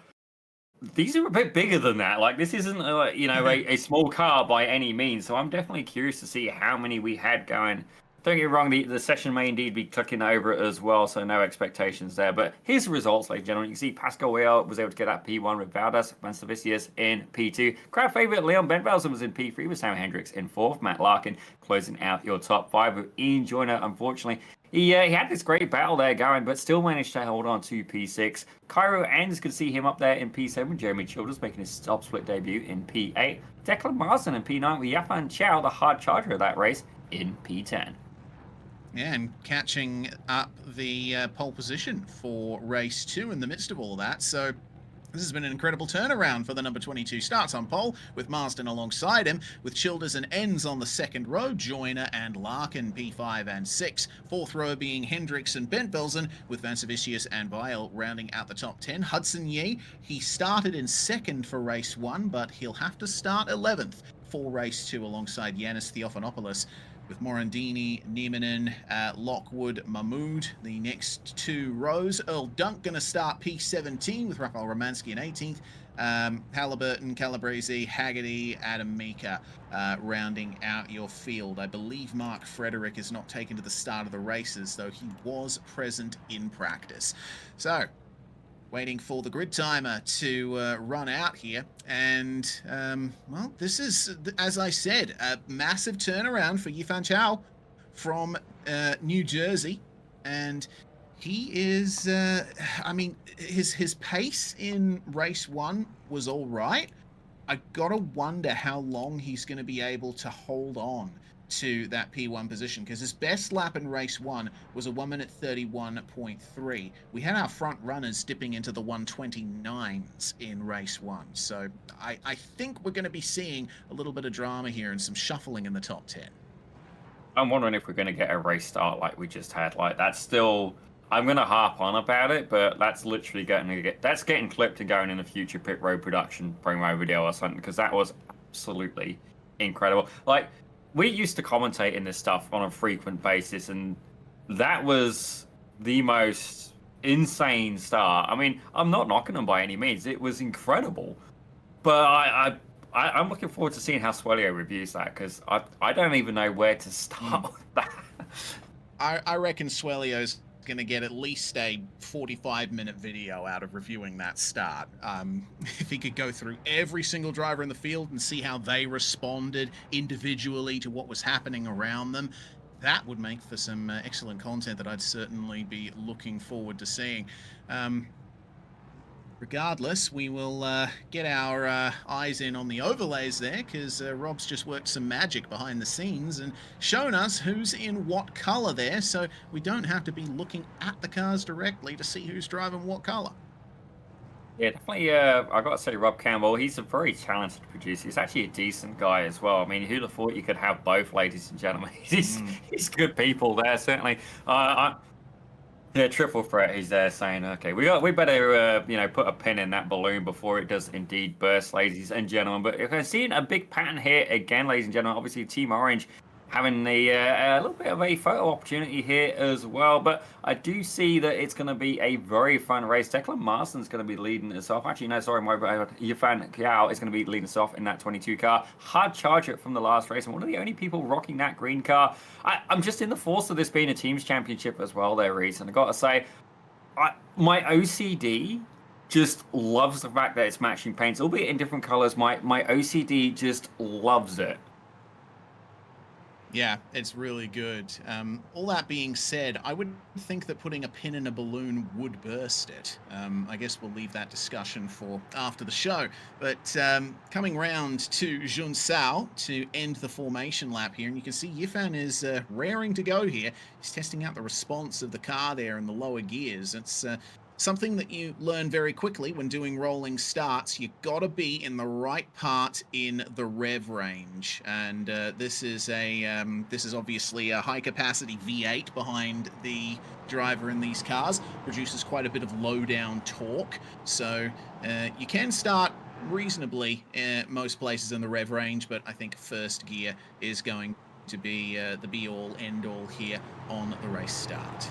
these are a bit bigger than that. Like this isn't a small car by any means. So I'm definitely curious to see how many we had going. Don't get me wrong, the session may indeed be clicking over it as well, so no expectations there. But here's the results, ladies and gentlemen. You can see Pascal Wehr was able to get that P1 with Valdas Mansavicius in P2. Crowd favourite Leon Benvelsen was in P3 with Sam Hendricks in 4th. Matt Larkin closing out your top 5 with Ian Joyner, unfortunately. He had this great battle there going, but still managed to hold on to P6. Cairo Enns could see him up there in P7. Jeremy Childers making his top split debut in P8. Declan Marsden in P9 with Yafan Chow, the hard charger of that race, in P10. Yeah, and catching up the pole position for race 2 in the midst of all that. So this has been an incredible turnaround for the number 22. Starts on pole with Marsden alongside him, with Childers and Enns on the second row, Joyner and Larkin P5 and 6. Fourth row being Hendricks and Bentvelsen, with Vansavicius and Weil rounding out the top 10. Hudson Yee, he started in second for race 1, but he'll have to start 11th for race 2 alongside Yanis Theophanopoulos, with Morandini, Niemanen, Lockwood, Mahmood, the next 2 rows. Earl Dunk going to start P17 with Rafael Romansky in 18th. Halliburton, Calabrese, Haggerty, Adam Mika rounding out your field. I believe Mark Frederick is not taken to the start of the races, though he was present in practice. So, waiting for the grid timer to run out here. And, well, this is, as I said, a massive turnaround for Yifan Chow from New Jersey. And he is, I mean, his pace in race 1 was all right. I gotta wonder how long he's going to be able to hold on to that P1 position, because his best lap in race 1 was a 1 minute 31.3. We had our front runners dipping into the 129s in race 1, so I think we're going to be seeing a little bit of drama here and some shuffling in the top 10. I'm wondering if we're going to get a race start like we just had. Like that's still, I'm going to harp on about it, but that's literally getting clipped and going in a future pit road production promo video or something, because that was absolutely incredible. Like, we used to commentate in this stuff on a frequent basis, and that was the most insane start. I mean, I'm not knocking them by any means. It was incredible. But I'm looking forward to seeing how Swelio reviews that, because I don't even know where to start with that. I reckon Swelio's going to get at least a 45-minute video out of reviewing that start. If he could go through every single driver in the field and see how they responded individually to what was happening around them, that would make for some excellent content that I'd certainly be looking forward to seeing. Regardless, we will get our eyes in on the overlays there, because Rob's just worked some magic behind the scenes and shown us who's in what color there, so we don't have to be looking at the cars directly to see who's driving what color. Yeah, definitely. I got to say, Rob Campbell, he's a very talented producer. He's actually a decent guy as well. I mean, who'd have thought you could have both, ladies and gentlemen? He's good people there, certainly. Yeah, Triple Threat, he's there saying, okay, we better put a pin in that balloon before it does indeed burst, ladies and gentlemen. But if I'm seeing a big pattern here again, ladies and gentlemen, obviously Team Orange having a little bit of a photo opportunity here as well. But I do see that it's going to be a very fun race. Declan Marsden's going to be leading us off. Actually, no, sorry, my bad. Yifan Kiao is going to be leading us off in that 22 car. Hard charger from the last race, and one of the only people rocking that green car. I'm just in the force of this being a team's championship as well there, Reese. And I got to say, my OCD just loves the fact that it's matching paints, albeit in different colors. My OCD just loves it. Yeah, it's really good. All that being said, I would think that putting a pin in a balloon would burst it. I guess we'll leave that discussion for after the show. But coming round to Jun Sao to end the formation lap here, and you can see Yifan is raring to go here. He's testing out the response of the car there in the lower gears. It's something that you learn very quickly when doing rolling starts. You got to be in the right part in the rev range, and this is obviously a high capacity V8 behind the driver in these cars. Produces quite a bit of low down torque, so you can start reasonably most places in the rev range, but I think first gear is going to be the be all end all here on the race start.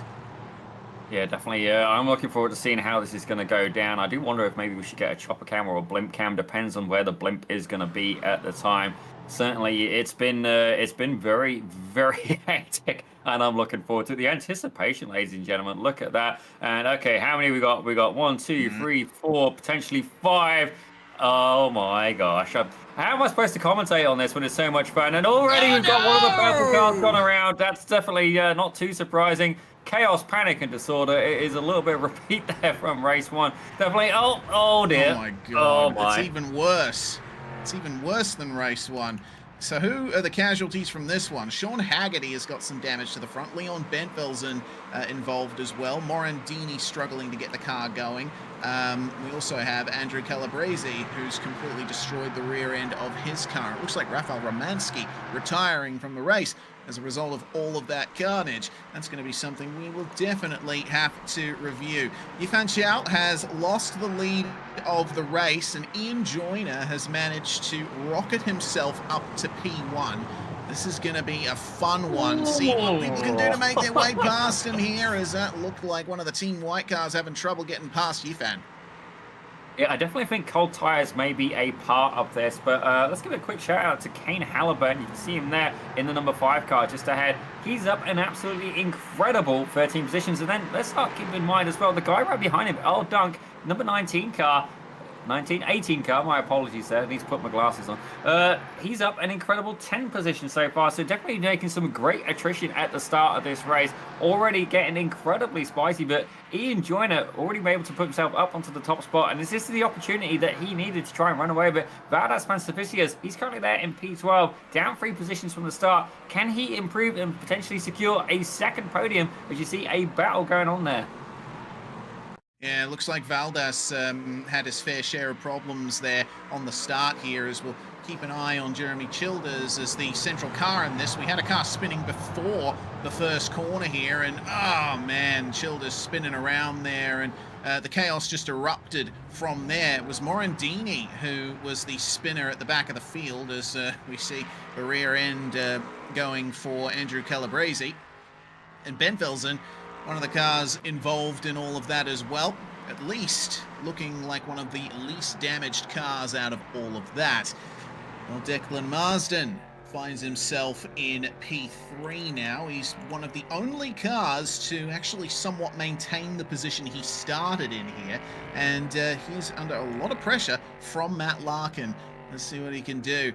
Yeah, definitely. Yeah, I'm looking forward to seeing how this is going to go down. I do wonder if maybe we should get a chopper cam or a blimp cam. Depends on where the blimp is going to be at the time. Certainly, it's been very, very hectic, and I'm looking forward to the anticipation, ladies and gentlemen. Look at that. And okay, how many we got? We got one, two, Mhm. three, four, potentially five. Oh my gosh. How am I supposed to commentate on this when it's so much fun? And already Oh we've got one of the purple cars gone no! around. That's definitely not too surprising. Chaos, panic, and disorder. It is a little bit of repeat there from race one. Definitely. Oh Oh dear. my Oh god, it's my. even worse. It's even worse than race one. So who are the casualties from this one? Sean Haggerty has got some damage to the front. Leon Bentvelsen involved as well. Morandini struggling to get the car going. We also have Andrew Calabrese, who's completely destroyed the rear end of his car. It looks like Rafael Romansky retiring from the race as a result of all of that carnage. That's going to be something we will definitely have to review. Yifan Xiao has lost the lead of the race, and Ian Joyner has managed to rocket himself up to P1. This is going to be a fun one. See what people can do to make their way past him here, as that looked like one of the Team White cars having trouble getting past Yifan. Yeah, I definitely think cold tires may be a part of this, but let's give a quick shout out to Kane Halliburton. You can see him there in the number 5 car just ahead. He's up an absolutely incredible 13 positions. And then let's start keeping in mind as well, the guy right behind him, Earl Dunk, number 19 car. 18 car, my apologies there. I need to put my glasses on. He's up an incredible 10 positions so far, so definitely making some great attrition at the start of this race. Already getting incredibly spicy, but Ian Joyner already been able to put himself up onto the top spot, and this is the opportunity that he needed to try and run away with it. Valdas Panstaficius, he's currently there in P12, down 3 positions from the start. Can he improve and potentially secure a second podium, as you see a battle going on there? Yeah, it looks like Valdas had his fair share of problems there on the start here, as we'll keep an eye on Jeremy Childers as the central car in this. We had a car spinning before the first corner here, and oh man, Childers spinning around there, and the chaos just erupted from there. It was Morandini who was the spinner at the back of the field, as we see the rear end going for Andrew Calabrese. And Bentvelsen, one of the cars involved in all of that as well, at least looking like one of the least damaged cars out of all of that. Well, Declan Marsden finds himself in P3 now. He's one of the only cars to actually somewhat maintain the position he started in here, and he's under a lot of pressure from Matt Larkin. Let's see what he can do.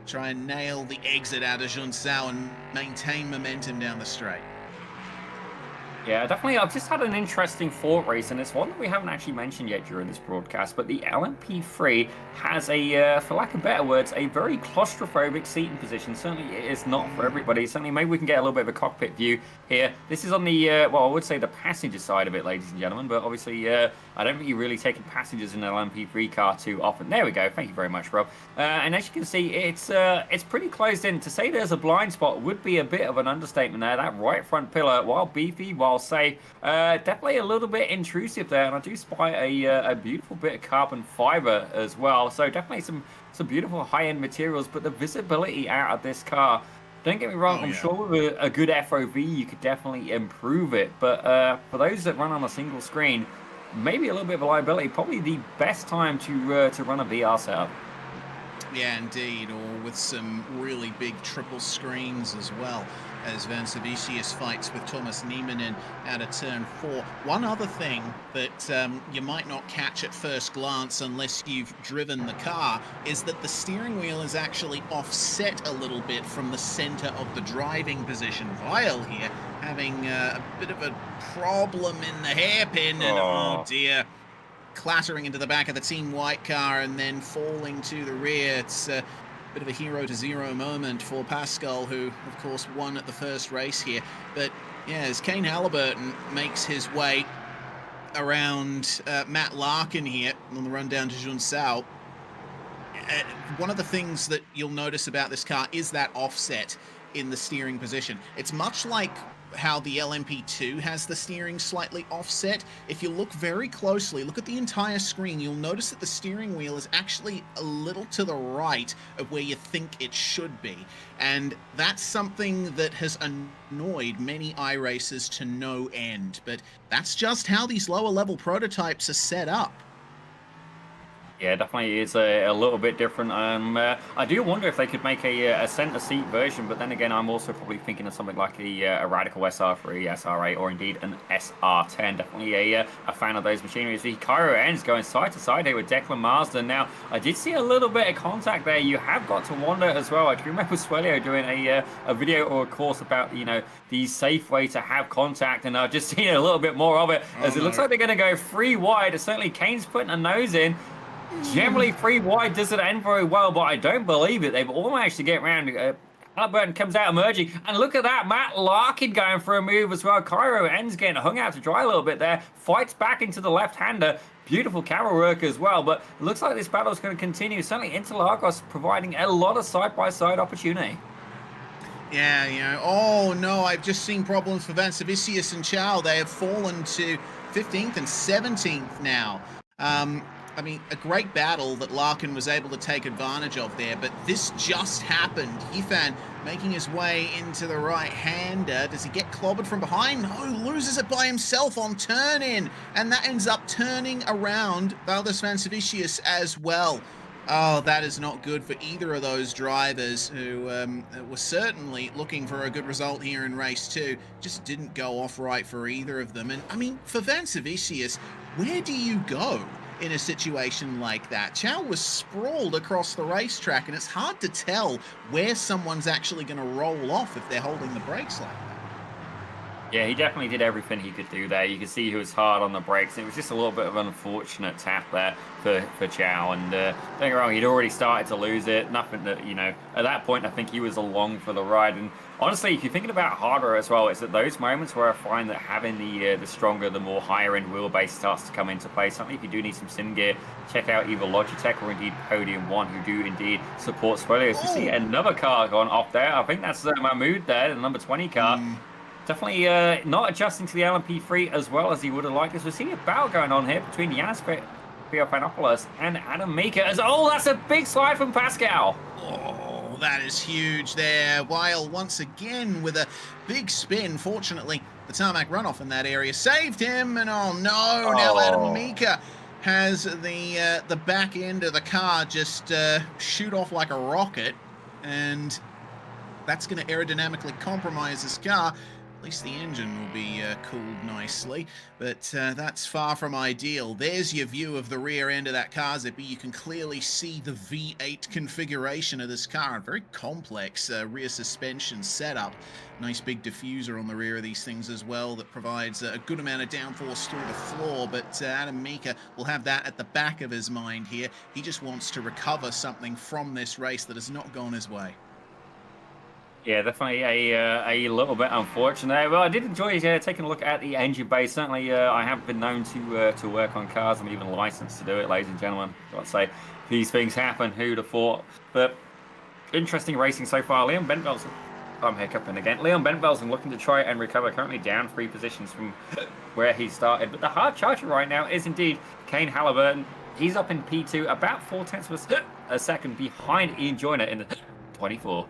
Try and nail the exit out of Junsao and maintain momentum down the straight. Yeah, definitely. I've just had an interesting thought race, and it's one that we haven't actually mentioned yet during this broadcast, but the LMP3 has a, for lack of better words, a very claustrophobic seating position. Certainly it is not for everybody. Certainly maybe we can get a little bit of a cockpit view here. This is on the, well, I would say the passenger side of it, ladies and gentlemen, but obviously I don't think you're really taking passengers in an LMP3 car too often. There we go. Thank you very much, Rob. And as you can see, it's pretty closed in. To say there's a blind spot would be a bit of an understatement there. That right front pillar, while beefy, while safe, definitely a little bit intrusive there, and I do spy a beautiful bit of carbon fiber as well. So definitely some beautiful high-end materials, but the visibility out of this car, don't get me wrong, I'm sure with a good FOV you could definitely improve it, but for those that run on a single screen, maybe a little bit of a liability. Probably the best time to run a VR setup. Yeah, indeed, or with some really big triple screens as well, as Van Savicius fights with Thomas Niemanen out of turn 4. One other thing that you might not catch at first glance unless you've driven the car is that the steering wheel is actually offset a little bit from the center of the driving position. Weil here having a bit of a problem in the hairpin, and oh dear, clattering into the back of the Team White car and then falling to the rear. It's a bit of a 0 to 0 moment for Pascal, who of course won at the first race here. But yeah, as Kane Halliburton makes his way around Matt Larkin here on the run down to Junsao, one of the things that you'll notice about this car is that offset in the steering position. It's much like how the LMP2 has the steering slightly offset. If you look very closely, look at the entire screen, you'll notice that the steering wheel is actually a little to the right of where you think it should be. And that's something that has annoyed many iRacers to no end. But that's just how these lower level prototypes are set up. Yeah, definitely is a little bit different. I do wonder if they could make a center seat version, but then again, I'm also probably thinking of something like a Radical SR3, SR8, or indeed an SR10. Definitely a fan of those machineries. The Cairo ends going side to side here with Declan Marsden. Now, I did see a little bit of contact there. You have got to wonder as well. I can remember Swelio doing a video or a course about, the safe way to have contact, and I've just seen a little bit more of it, as it looks like they're going to go 3 wide. Certainly, Kane's putting a nose in. Generally, 3 wide doesn't end very well, but I don't believe it. They've all managed to get around. Halliburton comes out emerging, and look at that, Matt Larkin going for a move as well. Cairo ends getting hung out to dry a little bit there, fights back into the left-hander. Beautiful camera work as well, but it looks like this battle is going to continue. Certainly, Interlagos providing a lot of side-by-side opportunity. Yeah, oh no, I've just seen problems for Vansavicius and Chow. They have fallen to 15th and 17th now. I mean, a great battle that Larkin was able to take advantage of there, but this just happened. Yifan making his way into the right-hander. Does he get clobbered from behind? No, loses it by himself on turn-in, and that ends up turning around Valdes Vansavicius as well. Oh, that is not good for either of those drivers who were certainly looking for a good result here in race 2. Just didn't go off right for either of them. And, I mean, for Vansavicius, where do you go in a situation like that? Chow was sprawled across the racetrack, and it's hard to tell where someone's actually going to roll off if they're holding the brakes like that. Yeah, he definitely did everything he could do there. You could see he was hard on the brakes. It was just a little bit of an unfortunate tap there for Chow. And don't get me wrong, he'd already started to lose it. Nothing that, at that point, I think he was along for the ride. And honestly, if you're thinking about hardware as well, it's at those moments where I find that having the stronger, the more higher-end wheelbase starts to come into play. Something if you do need some sim gear, check out either Logitech or indeed Podium One, who do indeed support spoilers. We see another car gone off there. I think that's Mahmoud there, the number 20 car. Definitely not adjusting to the LMP3 as well as he would have liked. As we're seeing a battle going on here between Yanis Theophanopoulos and Adam Mika. That's a big slide from Pascal. Oh, that is huge there. Weil once again with a big spin. Fortunately, the tarmac runoff in that area saved him. And now Adam Mika has the back end of the car just shoot off like a rocket. And that's going to aerodynamically compromise his car. At least the engine will be cooled nicely, but that's far from ideal. There's your view of the rear end of that car, Zippy. You can clearly see the V8 configuration of this car. A very complex rear suspension setup. Nice big diffuser on the rear of these things as well that provides a good amount of downforce through the floor, but Adam Mika will have that at the back of his mind here. He just wants to recover something from this race that has not gone his way. Yeah, definitely a little bit unfortunate. Well, I did enjoy taking a look at the engine bay. Certainly, I have been known to work on cars. I'm even licensed to do it, ladies and gentlemen. I'd say these things happen. Who'd have thought? But interesting racing so far. Leon Bentvelsen. I'm hiccuping again. Leon Bentvelsen looking to try and recover. Currently down 3 positions from where he started. But the hard charger right now is indeed Kane Halliburton. He's up in P2, about 0.4 of a second behind Ian Joyner in the 24.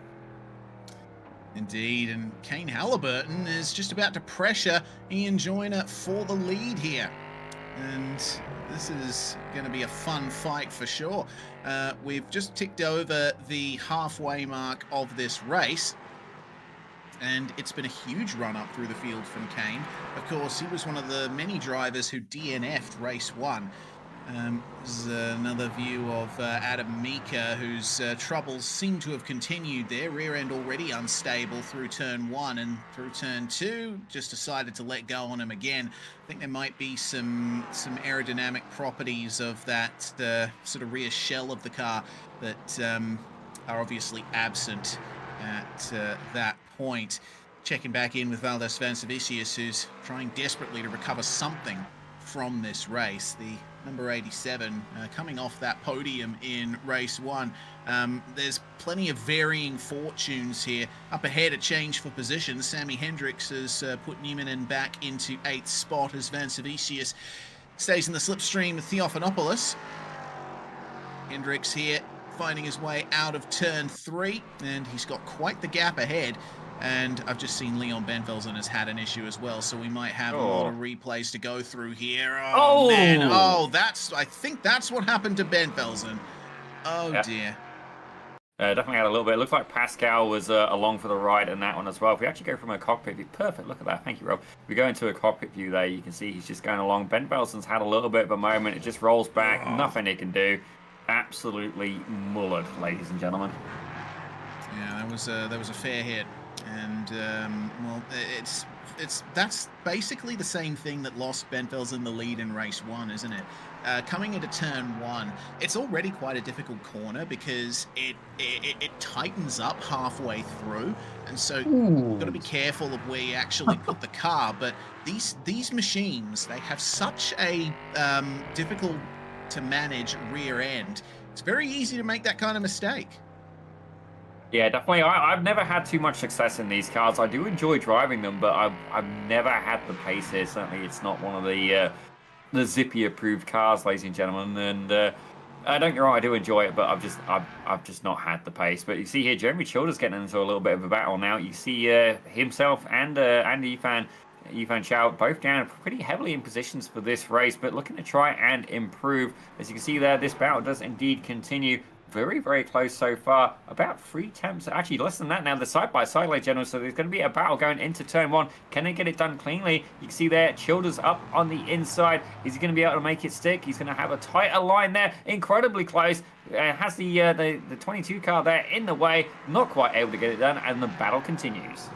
Indeed, and Kane Halliburton is just about to pressure Ian Joyner for the lead here. And this is going to be a fun fight for sure. We've just ticked over the halfway mark of this race. And it's been a huge run up through the field from Kane. Of course, he was one of the many drivers who DNF'd race 1. This is another view of Adam Mika, whose troubles seem to have continued there. Rear end already unstable through turn 1, and through turn 2 just decided to let go on him again. I think there might be some aerodynamic properties of that sort of rear shell of the car that are obviously absent at that point. Checking back in with Valdes Vansavicius, who's trying desperately to recover something from this race. The number 87, coming off that podium in race 1. There's plenty of varying fortunes here. Up ahead, a change for position. Sammy Hendricks has put Newman back into 8th spot as Van Savicius stays in the slipstream with Theophanopoulos. Hendricks here finding his way out of turn 3, and he's got quite the gap ahead. And I've just seen Leon Benvelsen has had an issue as well, so we might have a lot of replays to go through here. Oh, man. Oh, I think that's what happened to Benvelsen. Oh, yeah. Dear. Definitely had a little bit. It looks like Pascal was along for the ride in that one as well. If we actually go from a cockpit view, perfect. Look at that. Thank you, Rob. If we go into a cockpit view there, you can see he's just going along. Benvelsen's had a little bit of a moment. It just rolls back. Nothing he can do. Absolutely mullered, ladies and gentlemen. Yeah, that was a fair hit. And well, that's basically the same thing that lost Benvelsen the lead in race 1, isn't it? Coming into turn 1, it's already quite a difficult corner because it tightens up halfway through, and so you've got to be careful of where you actually put the car. But these machines, they have such a difficult to manage rear end. It's very easy to make that kind of mistake. Yeah, definitely. I've never had too much success in these cars. I do enjoy driving them, but I've never had the pace here. Certainly, it's not one of the Zippy-approved cars, ladies and gentlemen. And don't get me wrong, I do enjoy it, but I've just not had the pace. But you see here, Jeremy Childers getting into a little bit of a battle now. You see himself and Yifan Chow both down pretty heavily in positions for this race, but looking to try and improve. As you can see there, this battle does indeed continue. Very, very close so far. About 3 attempts, actually less than that now. The side-by-side, ladies and gentlemen, so there's going to be a battle going into turn 1. Can they get it done cleanly? You can see there, Childers up on the inside. Is he going to be able to make it stick? He's going to have a tighter line there. Incredibly close. Has the 22 car there in the way. Not quite able to get it done, and the battle continues.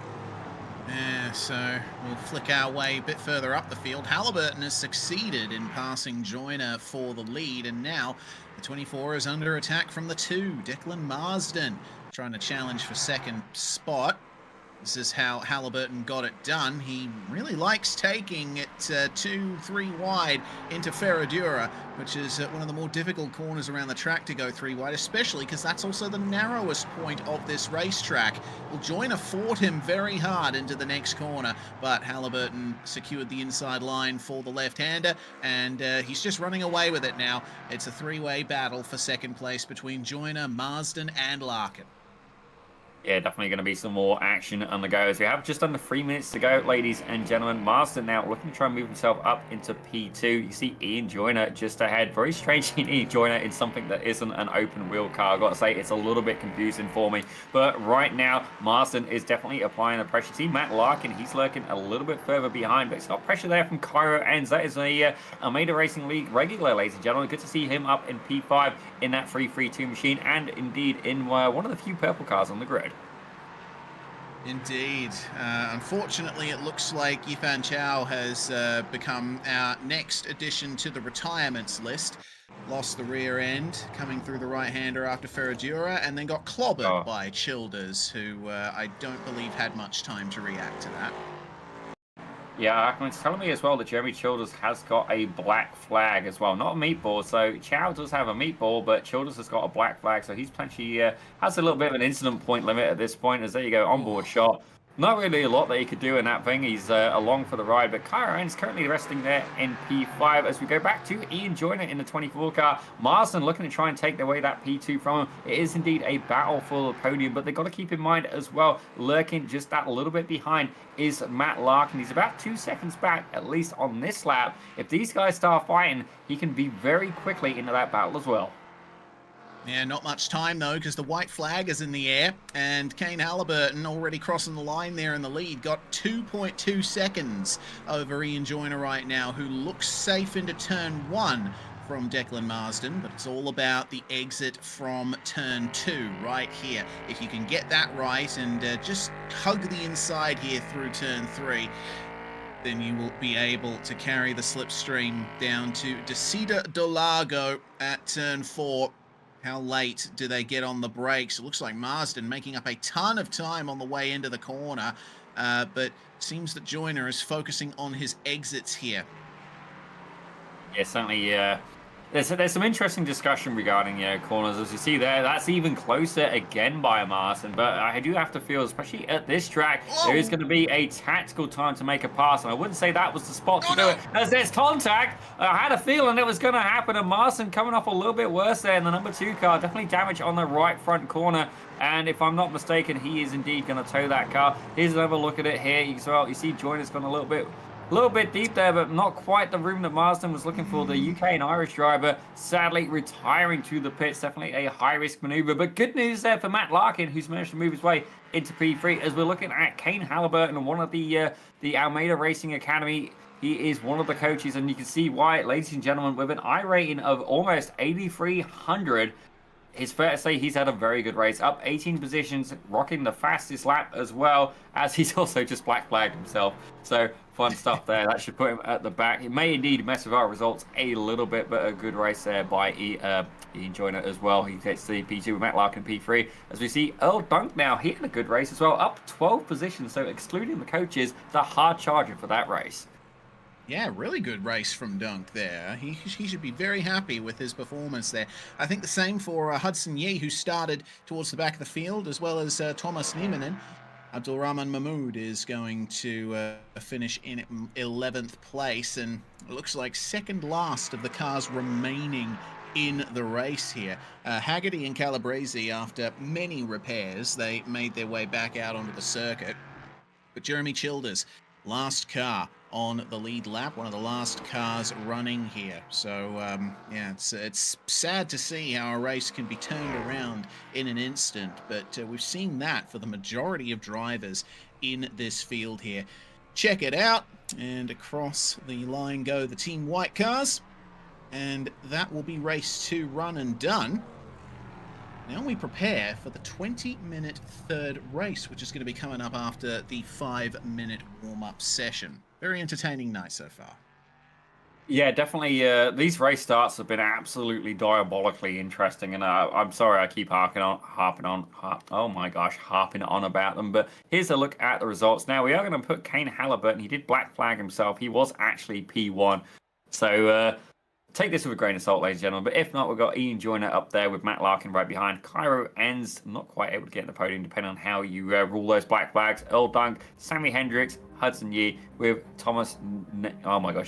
Yeah, so we'll flick our way a bit further up the field. Halliburton has succeeded in passing Joyner for the lead, and now the 24 is under attack from the 2. Declan Marsden trying to challenge for 2nd spot. This is how Halliburton got it done. He really likes taking it 2-3 wide into Ferradura, which is one of the more difficult corners around the track to go 3 wide, especially because that's also the narrowest point of this racetrack. Well, Joyner fought him very hard into the next corner, but Halliburton secured the inside line for the left-hander, and he's just running away with it now. It's a 3-way battle for 2nd place between Joyner, Marsden, and Larkin. Yeah, definitely going to be some more action on the go as we have just under 3 minutes to go, ladies and gentlemen. Marsden now looking to try and move himself up into P2. You see Ian Joyner just ahead. Very strange seeing Ian Joyner in something that isn't an open wheel car. I've got to say, it's a little bit confusing for me. But right now, Marsden is definitely applying the pressure. See Matt Larkin, he's lurking a little bit further behind, but it's got pressure there from Cairo Ends. That is a Almeida Racing League regular, ladies and gentlemen. Good to see him up in P5 in that 332 machine, and indeed in one of the few purple cars on the grid. Indeed. Unfortunately, it looks like Yifan Chow has become our next addition to the retirements list. Lost the rear end coming through the right-hander after Ferradura, and then got clobbered by Childers, who I don't believe had much time to react to that. Yeah, it's telling me as well that Jeremy Childers has got a black flag as well. Not a meatball, so Chow does have a meatball, but Childers has got a black flag, so he's plenty, has a little bit of an incident point limit at this point, as there you go, onboard shot. Not really a lot that he could do in that thing. He's along for the ride, but Cairo is currently resting there in P5 as we go back to Ian Joyner in the 24 car. Marsden looking to try and take away that P2 from him. It is indeed a battle for the podium, but they've got to keep in mind as well, lurking just that little bit behind is Matt Larkin. He's about 2 seconds back, at least on this lap. If these guys start fighting, he can be very quickly into that battle as well. Yeah, not much time, though, because the white flag is in the air, and Kane Halliburton, already crossing the line there in the lead, got 2.2 seconds over Ian Joyner right now, who looks safe into turn 1 from Declan Marsden, but it's all about the exit from turn 2 right here. If you can get that right and just hug the inside here through turn 3, then you will be able to carry the slipstream down to Desida do Lago at turn 4. How late do they get on the brakes? It looks like Marsden making up a ton of time on the way into the corner, but seems that Joyner is focusing on his exits here. Yeah, certainly There's some interesting discussion regarding corners, as you see there. That's even closer again by Martin, but I do have to feel, especially at this track, there is going to be a tactical time to make a pass, and I wouldn't say that was the spot to do it. As there's contact, I had a feeling it was going to happen, and Martin coming off a little bit worse there in the number 2 car, definitely damage on the right front corner. And if I'm not mistaken, he is indeed going to tow that car. Here's another look at it here. You see Joyner's gone a little bit deep there, but not quite the room that Marsden was looking for. The UK and Irish driver sadly retiring to the pits. Definitely a high-risk maneuver, but good news there for Matt Larkin, who's managed to move his way into P3, as we're looking at Kane Halliburton, one of the Almeida Racing Academy. He is one of the coaches, and you can see why, ladies and gentlemen, with an I rating of almost 8,300, it's fair to say he's had a very good race, up 18 positions, rocking the fastest lap as well, as he's also just black flagged himself. So fun stuff there. That should put him at the back. It may indeed mess with our results a little bit, but a good race there by Ian Joyner as well. He gets the P2 with Matt Larkin P3. As we see Earl Dunk now, he had a good race as well, up 12 positions. So excluding the coaches, the hard charger for that race. Yeah, really good race from Dunk there. He should be very happy with his performance there. I think the same for Hudson Yee, who started towards the back of the field, as well as Thomas Nieminen. Abdulrahman Mahmoud is going to finish in 11th place, and it looks like second last of the cars remaining in the race here. Haggerty and Calabrese, after many repairs, they made their way back out onto the circuit. But Jeremy Childers, last car on the lead lap, one of the last cars running here. So yeah, it's sad to see how a race can be turned around in an instant, but we've seen that for the majority of drivers in this field here. Check it out, and across the line go the Team White cars, and that will be race 2 run and done. Now we prepare for the 20-minute third race, which is going to be coming up after the 5-minute warm-up session. Very entertaining night so far. Yeah, definitely. These race starts have been absolutely diabolically interesting, and I'm sorry I keep harping on about them. But here's a look at the results. Now we are going to put Kane Halliburton. He did black flag himself. He was actually P1. So take this with a grain of salt, ladies and gentlemen. But if not, we've got Ian Joyner up there with Matt Larkin right behind. Cairo ends not quite able to get in the podium, depending on how you rule those black flags. Earl Dunk, Sammy Hendricks, Hudson Yee with Thomas,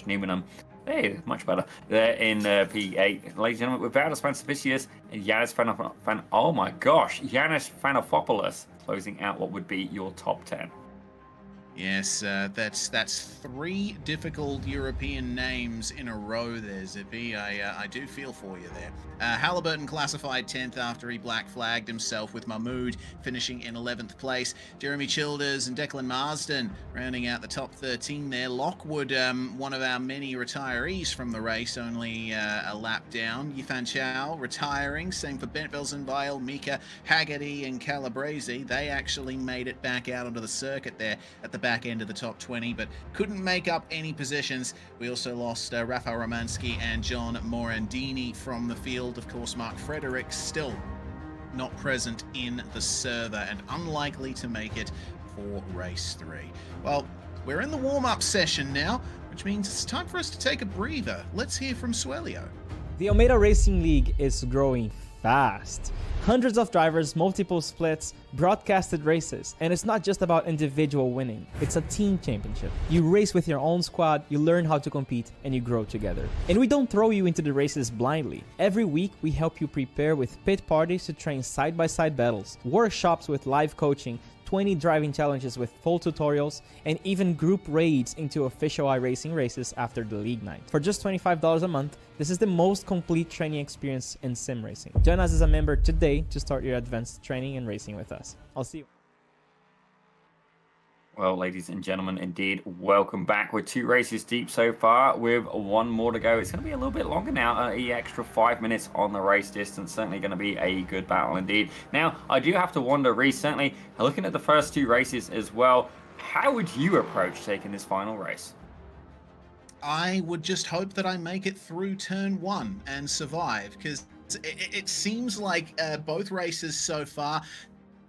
Niemann. Hey, much better. They're in P8. Ladies and gentlemen, with Valdas Pansavicius and Yanis Fanopoulos closing out what would be your top 10. Yes, that's 3 difficult European names in a row there, Zippy. I do feel for you there. Halliburton classified 10th after he black flagged himself, with Mahmoud finishing in 11th place. Jeremy Childers and Declan Marsden rounding out the top 13 there. Lockwood, one of our many retirees from the race, only a lap down. Yifan Chow retiring. Same for Bent Velzenbeil, Mika, Haggerty and Calabrese. They actually made it back out onto the circuit there at the back end of the top 20, but couldn't make up any positions. We also lost Rafael Romansky and John Morandini from the field. Of course, Mark Frederick still not present in the server and unlikely to make it for race 3. Well, we're in the warm-up session now, which means it's time for us to take a breather. Let's hear from Swelio. The Almeida Racing League is growing fast. Hundreds of drivers, multiple splits, broadcasted races, and it's not just about individual winning, it's a team championship. You race with your own squad, you learn how to compete, and you grow together. And we don't throw you into the races blindly. Every week, we help you prepare with pit parties to train side-by-side battles, workshops with live coaching, 20 driving challenges with full tutorials, and even group raids into official iRacing races after the league night. For just $25 a month, this is the most complete training experience in sim racing. Join us as a member today to start your advanced training and racing with us. I'll see you. Well, ladies and gentlemen, indeed, welcome back. We're 2 races deep so far with 1 more to go. It's going to be a little bit longer now, the extra 5 minutes on the race distance. Certainly going to be a good battle indeed. Now, I do have to wonder, Reece, certainly looking at the first 2 races as well, how would you approach taking this final race? I would just hope that I make it through turn 1 and survive, because it seems like both races so far,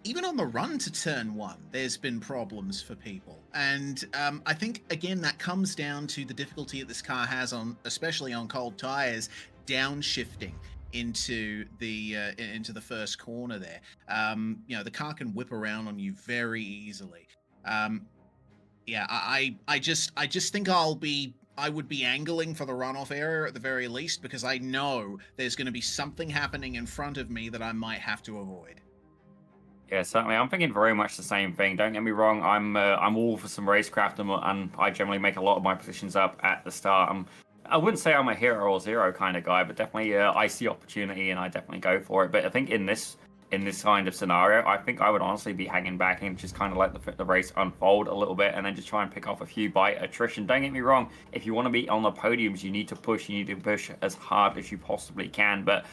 even on the run to turn 1, there's been problems for people. And I think, again, that comes down to the difficulty that this car has on, especially on cold tires, downshifting into the first corner there. You know, the car can whip around on you very easily. Yeah, I just think I would be angling for the runoff area at the very least, because I know there's going to be something happening in front of me that I might have to avoid. Yeah, certainly. I'm thinking very much the same thing. Don't get me wrong. I'm all for some racecraft, and I generally make a lot of my positions up at the start. I wouldn't say I'm a hero or zero kind of guy, but definitely I see opportunity and I definitely go for it. But I think in this kind of scenario, I think I would honestly be hanging back and just kind of let the race unfold a little bit, and then just try and pick off a few by attrition. Don't get me wrong, if you want to be on the podiums, you need to push as hard as you possibly can. But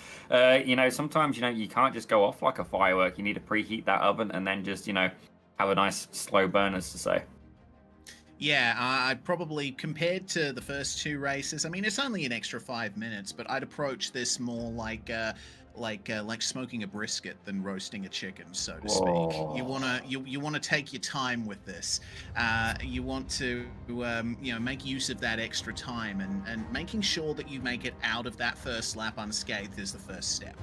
you know, sometimes, you know, you can't just go off like a firework. You need to preheat that oven and then just, you know, have a nice slow burn, as to say. Yeah, I'd probably, compared to the first two races, I mean, it's only an extra 5 minutes, but I'd approach this more like smoking a brisket than roasting a chicken, so to speak. Whoa. You wanna take your time with this. You want to you know, make use of that extra time, and making sure that you make it out of that first lap unscathed is the first step.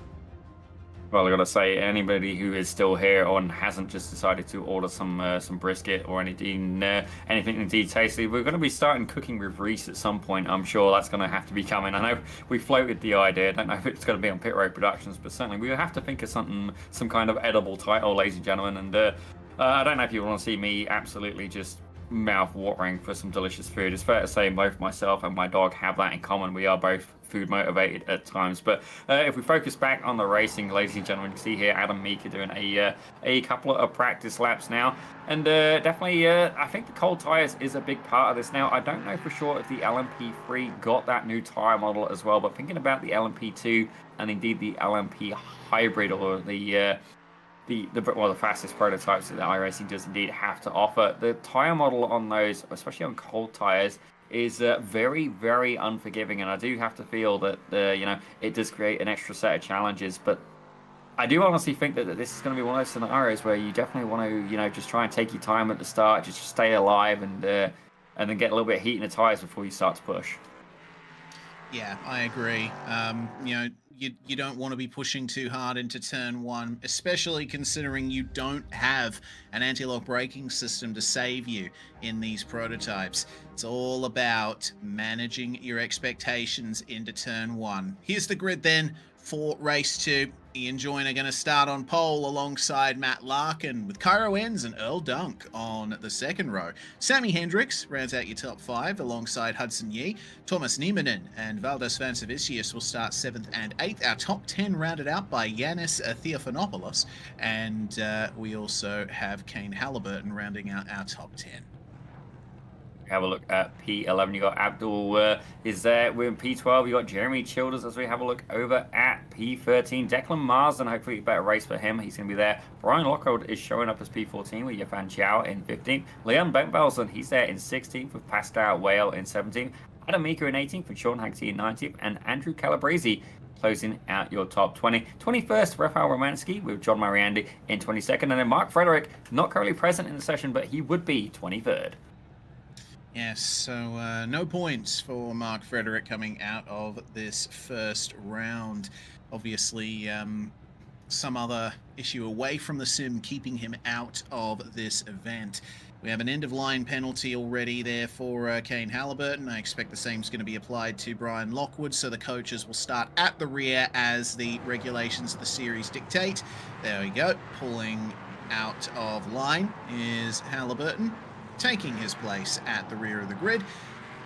Well, I gotta say, anybody who is still here and hasn't just decided to order some brisket or anything indeed tasty, we're going to be starting cooking with Reese at some point. I'm sure that's going to have to be coming. I know we floated the idea. I don't know if it's going to be on Pit Road Productions, but certainly we have to think of some kind of edible title, ladies and gentlemen. And I don't know if you want to see me absolutely just mouth-watering for some delicious food. It's fair to say both myself and my dog have that in common. We are both food motivated at times. But if we focus back on the racing, ladies and gentlemen, you can see here Adam Meeker doing a couple of practice laps now, and definitely I think the cold tires is a big part of this now. I don't know for sure if the LMP3 got that new tire model as well, but thinking about the LMP2 and indeed the LMP hybrid, or the fastest prototypes that iRacing does indeed have to offer, the tire model on those, especially on cold tires, is very, very unforgiving. And I do have to feel that you know, it does create an extra set of challenges. But I do honestly think that this is going to be one of those scenarios where you definitely want to, you know, just try and take your time at the start, just stay alive, and then get a little bit of heat in the tires before you start to push. Yeah, I agree. You know, you don't want to be pushing too hard into turn one, especially considering you don't have an anti-lock braking system to save you in these prototypes. It's all about managing your expectations into turn one. Here's the grid then for race two. Ian Joyner going to start on pole alongside Matt Larkin, with Cairo Enns and Earl Dunk on the second row. Sammy Hendricks rounds out your top five alongside Hudson Yee. Thomas Niemanen and Valdes Vansavicius will start 7th and 8th. Our top 10 rounded out by Yanis Theophanopoulos, and we also have Kane Halliburton rounding out our top 10. Have a look at P11. You got Abdul is there. We're in P12. You got Jeremy Childers as we have a look over at P13. Declan Marsden, hopefully a better race for him. He's going to be there. Brian Lockwood is showing up as P14 with Yafan Chow in 15th. Leon Bentbelsen, he's there in 16th with Pascal Whale in 17th. Adam Meeker in 18th with Sean Hagsty in 19th. And Andrew Calabrese closing out your top 20. 21st, Rafael Romansky with John Mariandy in 22nd. And then Mark Frederick, not currently present in the session, but he would be 23rd. Yes, so no points for Mark Frederick coming out of this first round. Obviously, some other issue away from the sim keeping him out of this event. We have an end-of-line penalty already there for Kane Halliburton. I expect the same is going to be applied to Brian Lockwood, so the coaches will start at the rear as the regulations of the series dictate. There we go. Pulling out of line is Halliburton, taking his place at the rear of the grid.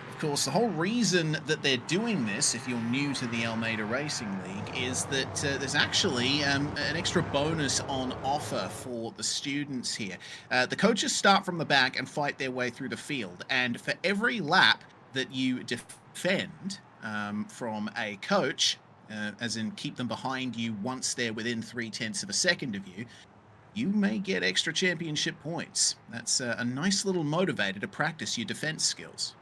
Of course, the whole reason that they're doing this, if you're new to the Almeida Racing League, is that there's actually an extra bonus on offer for the students here. The coaches start from the back and fight their way through the field, and for every lap that you defend from a coach, as in keep them behind you once they're within 0.3 of a second of you, you may get extra championship points. That's a nice little motivator to practice your defense skills.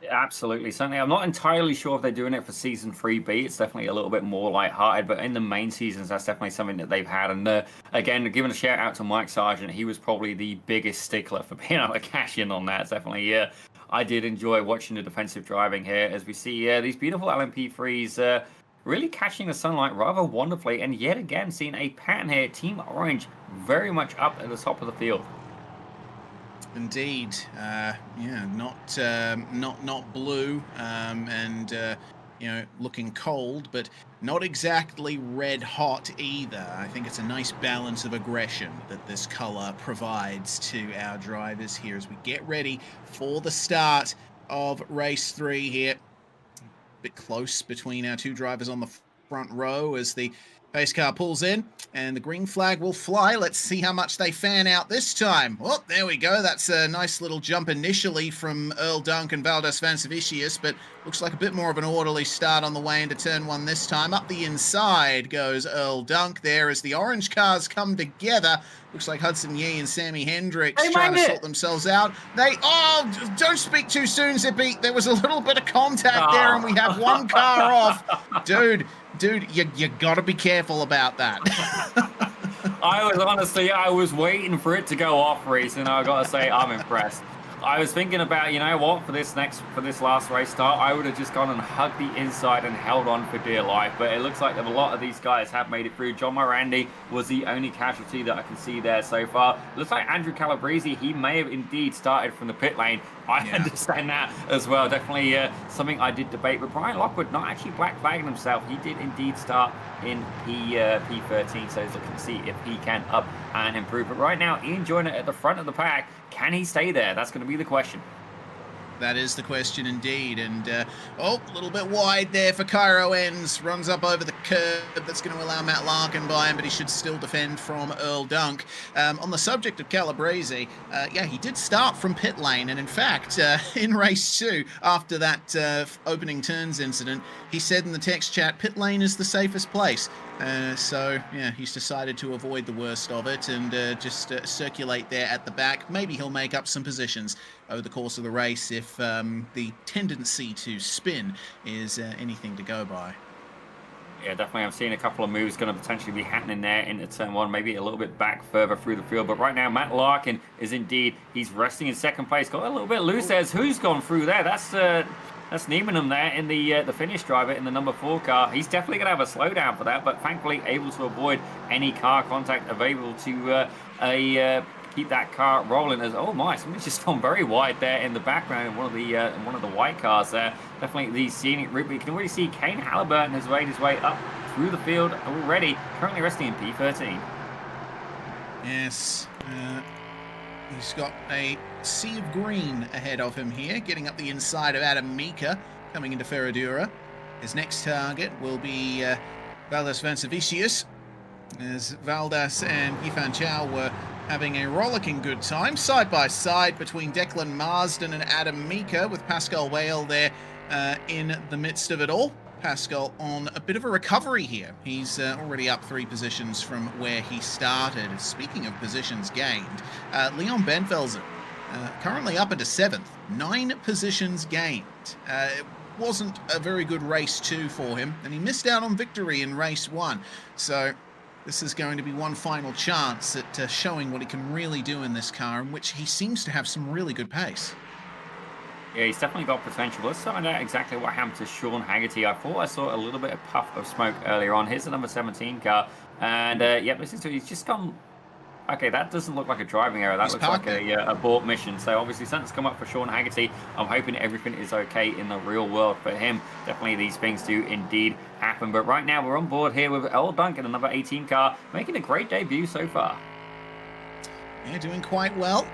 Absolutely, certainly. I'm not entirely sure if they're doing it for Season 3B. It's definitely a little bit more lighthearted, but in the main seasons, that's definitely something that they've had. And again, giving a shout out to Mike Sargent, he was probably the biggest stickler for being able to cash in on that. It's definitely, I did enjoy watching the defensive driving here as we see these beautiful LMP3s really catching the sunlight rather wonderfully. And yet again, seeing a pattern here. Team Orange very much up at the top of the field. Indeed, yeah, not blue, and you know, looking cold, but not exactly red hot either. I think it's a nice balance of aggression that this color provides to our drivers here as we get ready for the start of race 3 here. A bit close between our two drivers on the front row as the pace car pulls in, and the green flag will fly. Let's see how much they fan out this time. Oh, there we go. That's a nice little jump initially from Earl Dunk and Valdes Vancevicius, but looks like a bit more of an orderly start on the way into turn 1 this time. Up the inside goes Earl Dunk there as the orange cars come together. Looks like Hudson Yee and Sammy Hendricks trying to sort themselves out. Oh, don't speak too soon, Zippy. There was a little bit of contact there, and we have one car off. Dude, you gotta be careful about that. I was waiting for it to go off, Reese, and I gotta say, I'm impressed. I was thinking about, you know what, for this last race start, I would have just gone and hugged the inside and held on for dear life. But it looks like that a lot of these guys have made it through. John Morandi was the only casualty that I can see there so far. Looks like Andrew Calabrese, he may have indeed started from the pit lane. I understand that as well. Definitely something I did debate. But Brian Lockwood not actually black flagging himself. He did indeed start in P13, so he's looking to see if he can up and improve. But right now, Ian Joyner at the front of the pack. Can he stay there? That's going to be the question. That is the question indeed. And, oh, a little bit wide there for Cairo Ends. Runs up over the curb. That's going to allow Matt Larkin by him, but he should still defend from Earl Dunk. On the subject of Calabrese, yeah, he did start from pit lane. And in fact, in race 2, after that opening turns incident, he said in the text chat, pit lane is the safest place. So, yeah, he's decided to avoid the worst of it and just circulate there at the back. Maybe he'll make up some positions over the course of the race if the tendency to spin is anything to go by. Yeah, definitely. I'm seeing a couple of moves going to potentially be happening there into turn 1, maybe a little bit back further through the field. But right now, Matt Larkin is indeed, he's resting in second place. Got a little bit loose there. Who's gone through there? That's Niemann there in the finish driver in the number 4 car. He's definitely going to have a slowdown for that, but thankfully able to avoid any car contact, available to keep that car rolling. As oh my, somebody's just gone very wide there in the background in one of the white cars there. Definitely the scenic route. But you can already see Kane Halliburton has made his way up through the field already. Currently resting in P13. Yes. He's got a sea of green ahead of him here, getting up the inside of Adam Mika, coming into Ferradura. His next target will be Valdes Vancevicius, as Valdes and Yifan Chow were having a rollicking good time, side by side between Declan Marsden and Adam Mika, with Pascal Whale there in the midst of it all. Pascal on a bit of a recovery here. He's already up 3 positions from where he started. Speaking of positions gained, Leon Benfelsen currently up into 7th, 9 positions gained. It wasn't a very good race 2 for him, and he missed out on victory in race 1. So this is going to be one final chance at showing what he can really do in this car, in which he seems to have some really good pace. Yeah, he's definitely got potential. Let's find out exactly what happened to Sean Haggerty. I thought I saw a little bit of puff of smoke earlier on. Here's the number 17 car. And, yep, he's just gone... Okay, that doesn't look like a driving error. That looks like a abort mission. So, obviously, something's come up for Sean Haggerty. I'm hoping everything is okay in the real world for him. Definitely these things do indeed happen. But right now, we're on board here with Earl Dunk in the number 18 car, making a great debut so far. Yeah, doing quite well.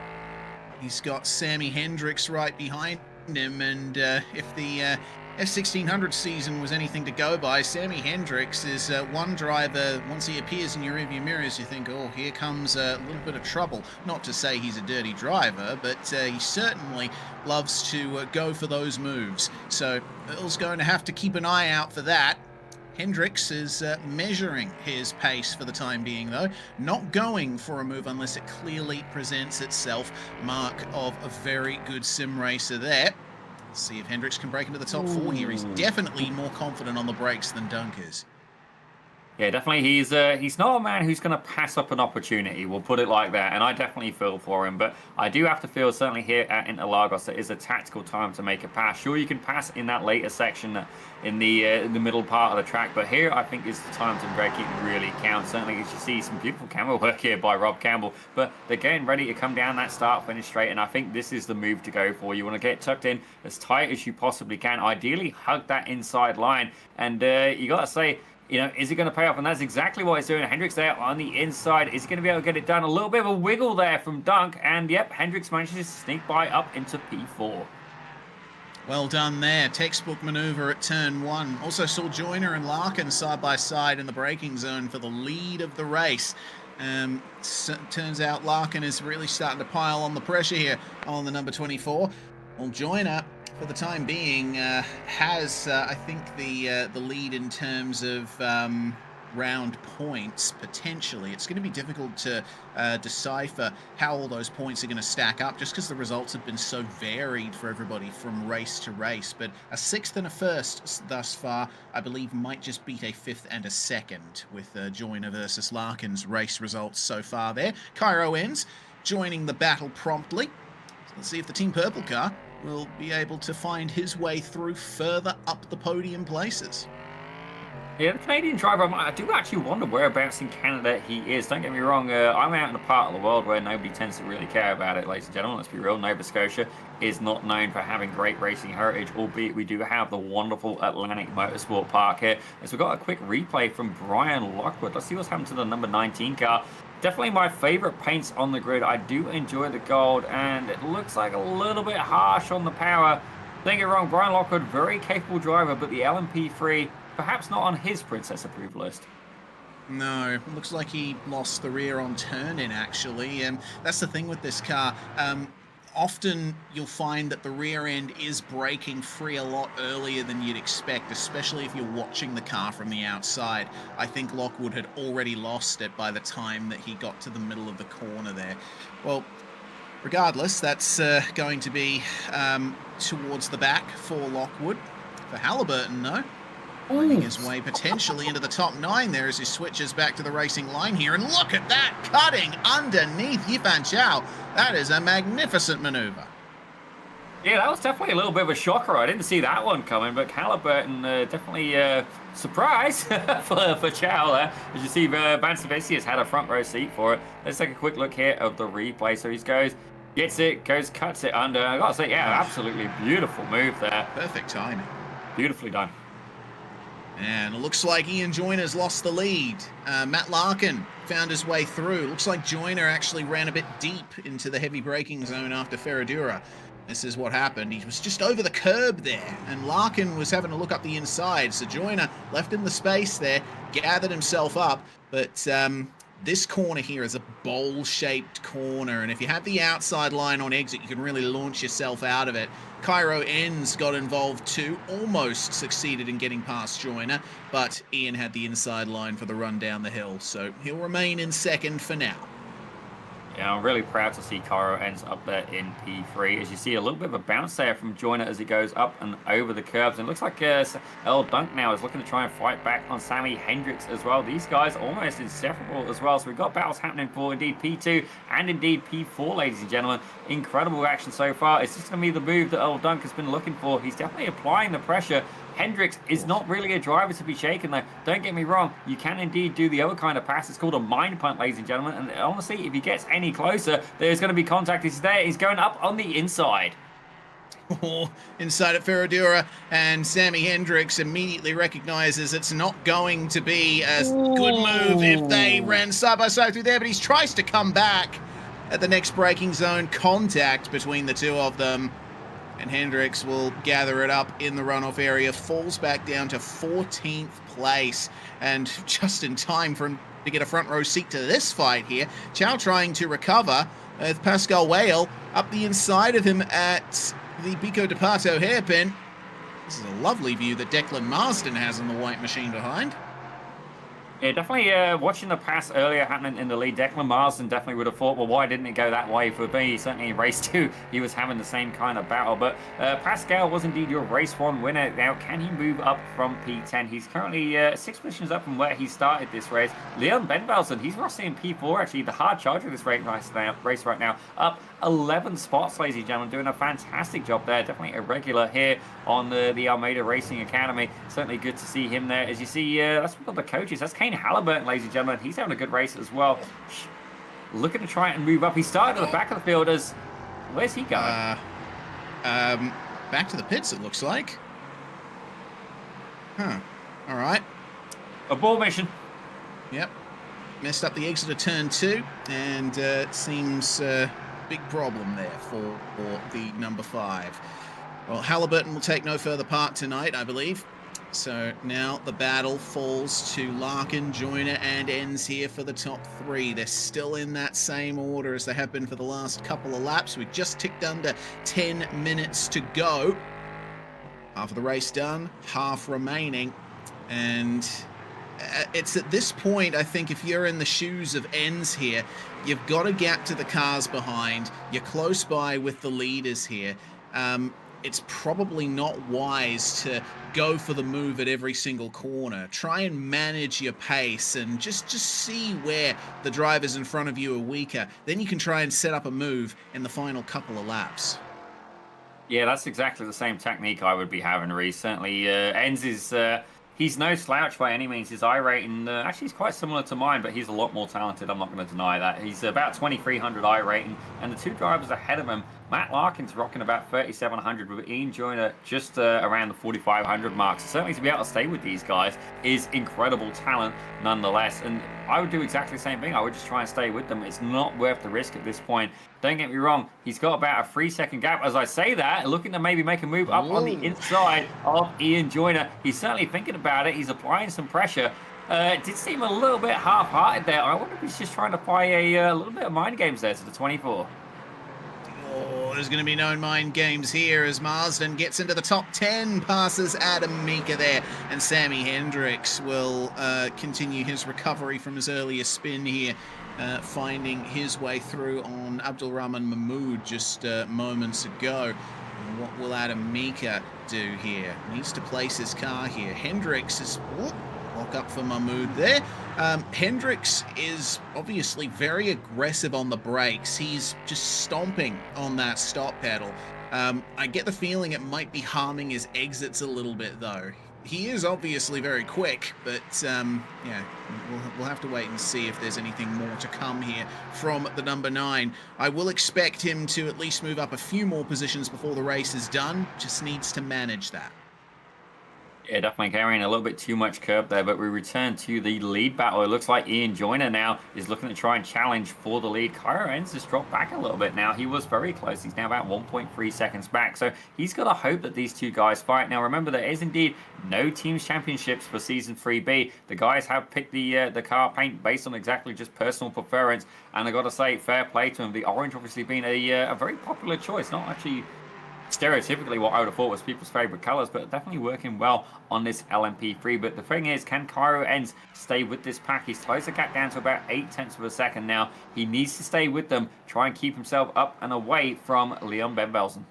He's got Sammy Hendricks right behind him, and if the F1600 season was anything to go by, Sammy Hendricks is one driver, once he appears in your rearview mirrors, you think, oh, here comes a little bit of trouble. Not to say he's a dirty driver, but he certainly loves to go for those moves. So Earl's going to have to keep an eye out for that. Hendricks is measuring his pace for the time being, though. Not going for a move unless it clearly presents itself. Mark of a very good sim racer there. Let's see if Hendricks can break into the top 4 here. He's definitely more confident on the brakes than Dunk is. Yeah, definitely. He's not a man who's going to pass up an opportunity. We'll put it like that. And I definitely feel for him. But I do have to feel, certainly here at Interlagos, it is a tactical time to make a pass. Sure, you can pass in that later section in the middle part of the track. But here, I think, is the time to make it really count. Certainly, you see some beautiful camera work here by Rob Campbell. But they're getting ready to come down that start-finish straight. And I think this is the move to go for. You want to get tucked in as tight as you possibly can. Ideally, hug that inside line. And you got to say, you know, is he going to pay off? And that's exactly what he's doing. Hendricks there on the inside. Is he going to be able to get it done? A little bit of a wiggle there from Dunk. And, yep, Hendricks manages to sneak by up into P4. Well done there. Textbook maneuver at turn 1. Also saw Joyner and Larkin side by side in the braking zone for the lead of the race. Turns out Larkin is really starting to pile on the pressure here on the number 24. Well, Joyner, for the time being, has, I think, the lead in terms of round points, potentially. It's going to be difficult to decipher how all those points are going to stack up, just because the results have been so varied for everybody from race to race. But a 6th and a 1st thus far, I believe, might just beat a 5th and a 2nd with Joyner versus Larkin's race results so far there. Cairo ends, joining the battle promptly. So let's see if the Team Purple car will be able to find his way through further up the podium places. Yeah, the Canadian driver, I do actually wonder whereabouts in Canada he is. Don't get me wrong, I'm out in a part of the world where nobody tends to really care about it, ladies and gentlemen. Let's be real, Nova Scotia is not known for having great racing heritage, albeit we do have the wonderful Atlantic Motorsport Park here. So we've got a quick replay from Brian Lockwood. Let's see what's happened to the number 19 car. Definitely my favorite paints on the grid. I do enjoy the gold, and it looks like a little bit harsh on the power. Don't get me wrong, Brian Lockwood, very capable driver, but the LMP3, perhaps not on his Princess approved list. No, looks like he lost the rear on turn-in, actually. That's the thing with this car. Often you'll find that the rear end is breaking free a lot earlier than you'd expect, especially if you're watching the car from the outside. I think Lockwood had already lost it by the time that he got to the middle of the corner there. Well, regardless, that's going to be towards the back for Lockwood. For Halliburton, though, finding his way potentially into the top 9 there as he switches back to the racing line here. And look at that, cutting underneath Yifan Chow. That is a magnificent maneuver. Yeah, that was definitely a little bit of a shocker. I didn't see that one coming, but Halliburton definitely surprise for Chow there. As you see, Vance has had a front row seat for it. Let's take a quick look here of the replay. So he goes, gets it, cuts it under. I gotta say, yeah, absolutely beautiful move there. Perfect timing. Beautifully done. And it looks like Ian Joyner's lost the lead. Matt Larkin found his way through. Looks like Joyner actually ran a bit deep into the heavy braking zone after Ferradura. This is what happened. He was just over the curb there, and Larkin was having to look up the inside. So Joyner left in the space there, gathered himself up, but this corner here is a bowl-shaped corner, and if you have the outside line on exit, you can really launch yourself out of it. Cairo Ends got involved too, almost succeeded in getting past Joyner, but Ian had the inside line for the run down the hill, so he'll remain in 2nd for now. Yeah, I'm really proud to see Cairo Ends up there in P3. As you see, a little bit of a bounce there from Joyner as he goes up and over the curves. And it looks like L Dunk now is looking to try and fight back on Sammy Hendricks as well. These guys almost inseparable as well. So we've got battles happening for indeed P2 and indeed P4, ladies and gentlemen. Incredible action so far. It's just going to be the move that L Dunk has been looking for. He's definitely applying the pressure. Hendricks is not really a driver to be shaken, though. Don't get me wrong, you can indeed do the other kind of pass. It's called a mind punt, ladies and gentlemen. And honestly, if he gets any closer, there's going to be contact. He's there. He's going up on the inside. Inside at Ferradura, and Sammy Hendricks immediately recognizes it's not going to be a good move if they ran side by side through there, but he tries to come back at the next braking zone. Contact between the two of them. And Hendricks will gather it up in the runoff area, falls back down to 14th place, and just in time for him to get a front row seat to this fight here. Chow trying to recover with Pascal Whale up the inside of him at the Pico de Pato hairpin. This is a lovely view that Declan Marsden has on the white machine behind. Yeah, definitely watching the pass earlier happening in the lead, Declan Marsden definitely would have thought, well, why didn't it go that way for me? Certainly in race 2, he was having the same kind of battle. But Pascal was indeed your race 1 winner. Now, can he move up from P10? He's currently 6 positions up from where he started this race. Leon Benvelsen, he's racing in P4, actually, the hard charger of this race right now, up 11 spots, ladies and gentlemen, doing a fantastic job there. Definitely a regular here on the Almeida Racing Academy. Certainly good to see him there. As you see, that's one of the coaches. That's Kane Halliburton, ladies and gentlemen. He's having a good race as well. Looking to try and move up. He started at the back of the field. Where's he going? Back to the pits, it looks like. Huh. All right. A ball mission. Yep. Messed up the exit of turn 2, and it seems big problem there for the number 5. Well, Halliburton will take no further part tonight, I believe. So now the battle falls to Larkin, Joyner, and Ends here for the top 3. They're still in that same order as they have been for the last couple of laps. We've just ticked under 10 minutes to go. Half of the race done, half remaining. And it's at this point, I think, if you're in the shoes of Ends here, you've got a gap to the cars behind. You're close by with the leaders here. It's probably not wise to go for the move at every single corner. Try and manage your pace and just see where the drivers in front of you are weaker. Then you can try and set up a move in the final couple of laps. Yeah, that's exactly the same technique I would be having, Reece. Certainly, Ends is... he's no slouch by any means. His I rating actually is quite similar to mine, but he's a lot more talented. I'm not going to deny that. He's about 2,300 I rating, and the 2 drivers ahead of him, Matt Larkin's rocking about 3,700, with Ian Joyner just around the 4,500 mark. So certainly to be able to stay with these guys is incredible talent nonetheless. And I would do exactly the same thing. I would just try and stay with them. It's not worth the risk at this point. Don't get me wrong. He's got about a 3-second gap. As I say that, looking to maybe make a move up on the inside of Ian Joyner. He's certainly thinking about it. He's applying some pressure. It did seem a little bit half-hearted there. I wonder if he's just trying to play a little bit of mind games there to the 24. Oh, there's going to be no mind games here as Marsden gets into the top 10, passes Adam Mika there, and Sammy Hendricks will continue his recovery from his earlier spin here, finding his way through on Abdulrahman Mahmoud just moments ago. What will Adam Mika do here? Needs to place his car here. Hendricks is... lock up for Mahmoud there. Hendricks is obviously very aggressive on the brakes. He's just stomping on that stop pedal. I get the feeling it might be harming his exits a little bit, though. He is obviously very quick, but yeah, we'll have to wait and see if there's anything more to come here from the number 9. I will expect him to at least move up a few more positions before the race is done. Just needs to manage that. Yeah, definitely carrying a little bit too much curb there, but we return to the lead battle. It looks like Ian Joyner now is looking to try and challenge for the lead. Cairo Ends has dropped back a little bit now. He was very close. He's now about 1.3 seconds back, so he's got to hope that these 2 guys fight. Now, remember, there is indeed no teams championships for Season 3B. The guys have picked the car paint based on exactly just personal preference, and I got to say, fair play to him. The orange obviously being a very popular choice, not actually stereotypically what I would have thought was people's favorite colors, but definitely working well on this LMP3. But the thing is, can Cairo Ends stay with this pack? He's closed the gap down to about 0.8 of a second now. He needs to stay with them, try and keep himself up and away from Leon Benvelsen.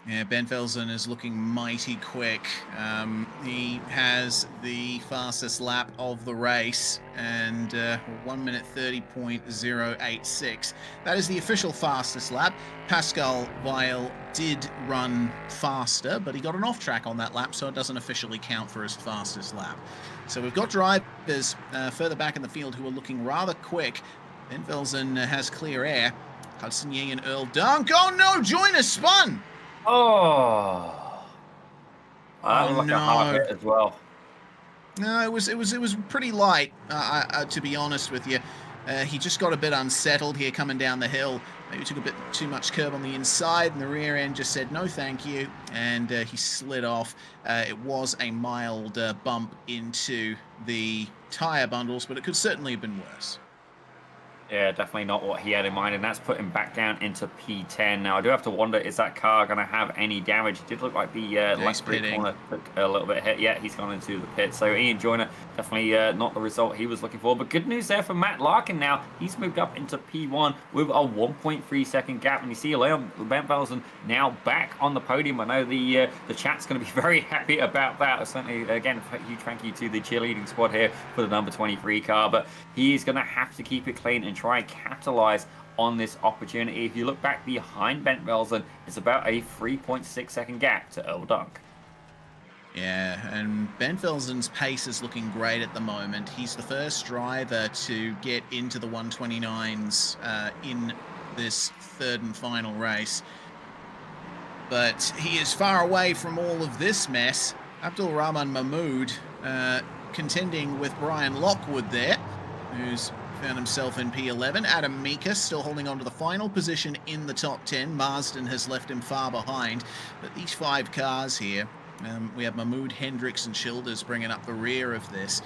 Yeah, Benvelsen is looking mighty quick. He has the fastest lap of the race, and 1 minute 30.086. That is the official fastest lap. Pascal Weil did run faster, but he got an off track on that lap, so it doesn't officially count for his fastest lap. So we've got drivers further back in the field who are looking rather quick. Benvelsen has clear air. Hudson Yee and Earl Dunk. Oh no, Joyner spun! Oh, that was like a hard hit as well. No, it was pretty light. To be honest with you, he just got a bit unsettled here coming down the hill. Maybe took a bit too much curb on the inside, and the rear end just said no, thank you, and he slid off. It was a mild bump into the tire bundles, but it could certainly have been worse. Yeah, definitely not what he had in mind, and that's put him back down into P10. Now, I do have to wonder, is that car going to have any damage? It did look like the left rear corner took a little bit of hit. Yeah, he's gone into the pit. So Ian Joyner, definitely not the result he was looking for. But good news there for Matt Larkin now. He's moved up into P1 with a 1.3-second gap. And you see Leon Bentvelsen now back on the podium. I know the chat's going to be very happy about that. Certainly, again, a huge thank you to the cheerleading squad here for the number 23 car. But he's going to have to keep it clean and try and capitalize on this opportunity. If you look back behind Bentvelsen, it's about a 3.6-second gap to Earl Dunk. Yeah, and Bentvelsen's pace is looking great at the moment. He's the first driver to get into the 129s in this third and final race. But he is far away from all of this mess. Abdul Rahman Mahmood contending with Brian Lockwood there, who's found himself in P11. Adam Mika still holding on to the final position in the top 10. Marsden has left him far behind. But these 5 cars here, we have Mahmood, Hendricks and Childers bringing up the rear of this.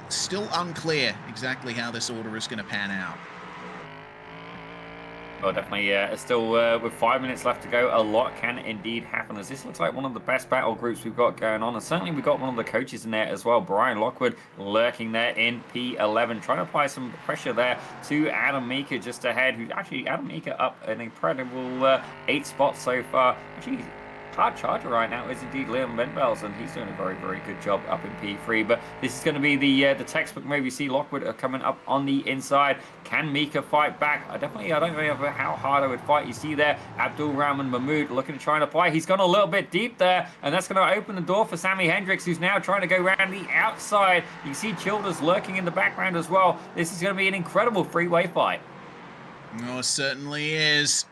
Still unclear exactly how this order is going to pan out. Well, definitely, still with 5 minutes left to go, a lot can indeed happen, as this looks like one of the best battle groups we've got going on, and certainly we've got one of the coaches in there as well, Brian Lockwood, lurking there in P11, trying to apply some pressure there to Adam Mika just ahead, who actually, Adam Mika up an incredible 8 spots so far. Actually, hard charger right now is indeed Leon Bentvelsen. He's doing a very, very good job up in P3. But this is going to be the textbook move. You see Lockwood coming up on the inside. Can Mika fight back? I don't know how hard I would fight. You see there, Abdul Rahman Mahmood looking to try and apply. He's gone a little bit deep there, and that's going to open the door for Sammy Hendricks, who's now trying to go around the outside. You can see Childers lurking in the background as well. This is going to be an incredible three-way fight. Oh, it certainly is.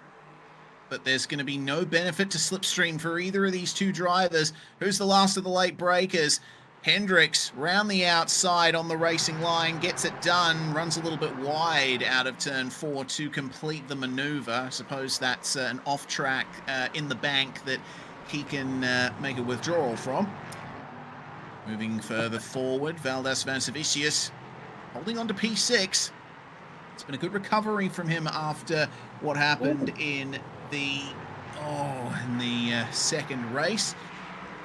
But there's going to be no benefit to slipstream for either of these 2 drivers. Who's the last of the late breakers? Hendricks round the outside on the racing line, gets it done, runs a little bit wide out of turn 4 to complete the maneuver. I suppose that's an off track in the bank that he can make a withdrawal from. Moving further forward, Valdes Vansevicius holding on to P6. It's been a good recovery from him after what happened in the second race,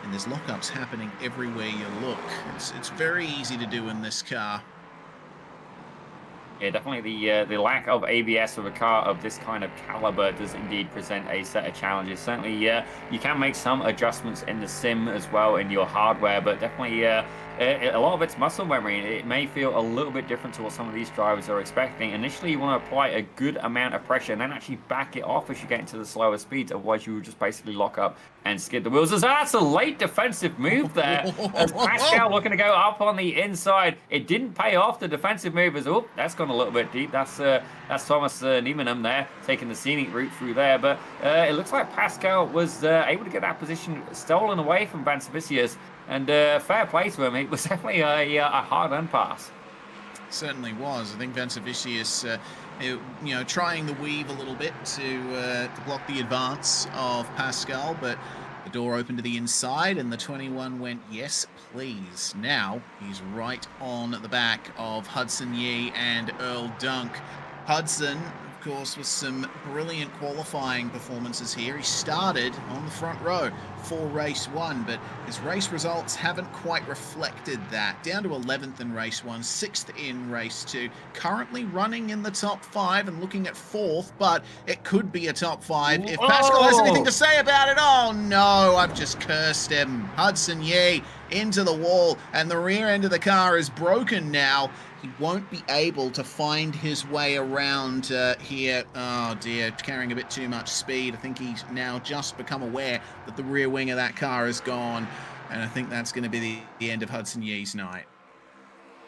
and there's lockups happening everywhere you look. It's very easy to do in this car. Yeah, definitely the lack of ABS of a car of this kind of caliber does indeed present a set of challenges. Certainly, you can make some adjustments in the sim as well in your hardware, but definitely a lot of it's muscle memory. It may feel a little bit different to what some of these drivers are expecting. Initially, you want to apply a good amount of pressure and then actually back it off as you get into the slower speeds. Otherwise, you will just basically lock up and skid the wheels. That's a late defensive move there. As Pascal looking to go up on the inside. It didn't pay off the defensive move as, oh, that's gone a little bit deep. That's Thomas Niemann there taking the scenic route through there. But it looks like Pascal was able to get that position stolen away from Vansevicius. And fair play to him. It was definitely a hard-earned pass. Certainly was. I think Vansevicius, trying the weave a little bit to block the advance of Pascal, but the door opened to the inside, and the 21 went, yes, please. Now he's right on the back of Hudson Yee and Earl Dunk. Hudson, of course, with some brilliant qualifying performances here. He started on the front row for race 1, but his race results haven't quite reflected that. Down to 11th in race 1, 6th in race 2, currently running in the top 5 and looking at 4th, but it could be a top 5 if Pascal has anything to say about it. Oh no, I've just cursed him. Hudson Yee into the wall, and the rear end of the car is broken now. He won't be able to find his way around here. Oh dear, carrying a bit too much speed. I think he's now just become aware that the rear wing of that car is gone, and I think that's going to be the end of Hudson Yee's night.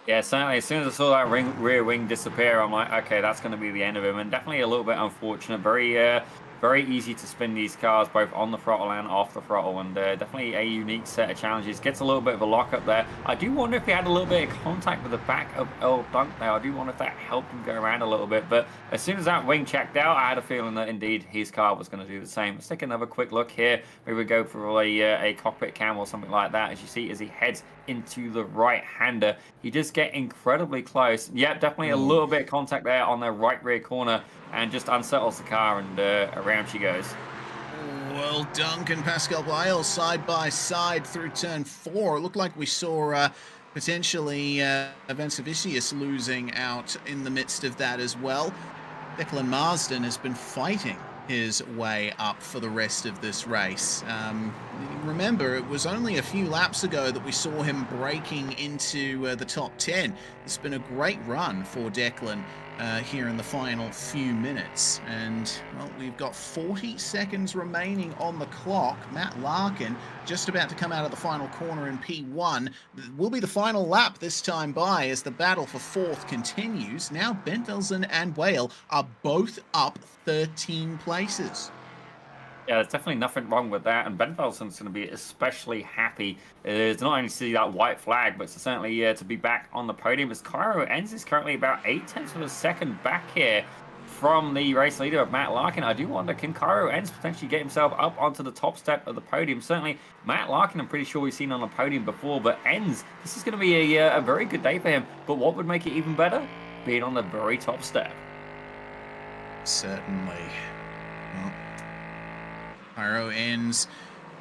Yeah, certainly. As soon as I saw that rear wing disappear, I'm like, okay, that's going to be the end of him. And definitely a little bit unfortunate. Very very easy to spin these cars both on the throttle and off the throttle, and definitely a unique set of challenges. Gets a little bit of a lock up there. I do wonder if he had a little bit of contact with the back of Earl Dunk there. I do wonder if that helped him go around a little bit, but as soon as that wing checked out, I had a feeling that indeed his car was going to do the same. Let's take another quick look here. Maybe we go for a cockpit cam or something like that. As you see, as he heads into the right-hander, he does get incredibly close. Yep, definitely a little bit of contact there on the right rear corner, and just unsettles the car, and around she goes. Well, Dunk and Pascal Weil side by side through turn 4. It looked like we saw potentially Vancevicius losing out in the midst of that as well. Declan Marsden has been fighting his way up for the rest of this race. Remember, it was only a few laps ago that we saw him breaking into the top 10. It's been a great run for Declan here in the final few minutes. And, well, we've got 40 seconds remaining on the clock. Matt Larkin just about to come out of the final corner in P1. It will be the final lap this time by as the battle for 4th continues. Now Bentvelsen and Whale are both up 13 places. Yeah, there's definitely nothing wrong with that, and Bentvelsen's going to be especially happy to not only see that white flag, but to certainly to be back on the podium, as Cairo Enz is currently about 0.8 of a second back here from the race leader of Matt Larkin. I do wonder, can Cairo Enz potentially get himself up onto the top step of the podium? Certainly, Matt Larkin, I'm pretty sure we've seen on the podium before, but Enz, this is going to be a very good day for him. But what would make it even better? Being on the very top step. Certainly. Well, Cairo ends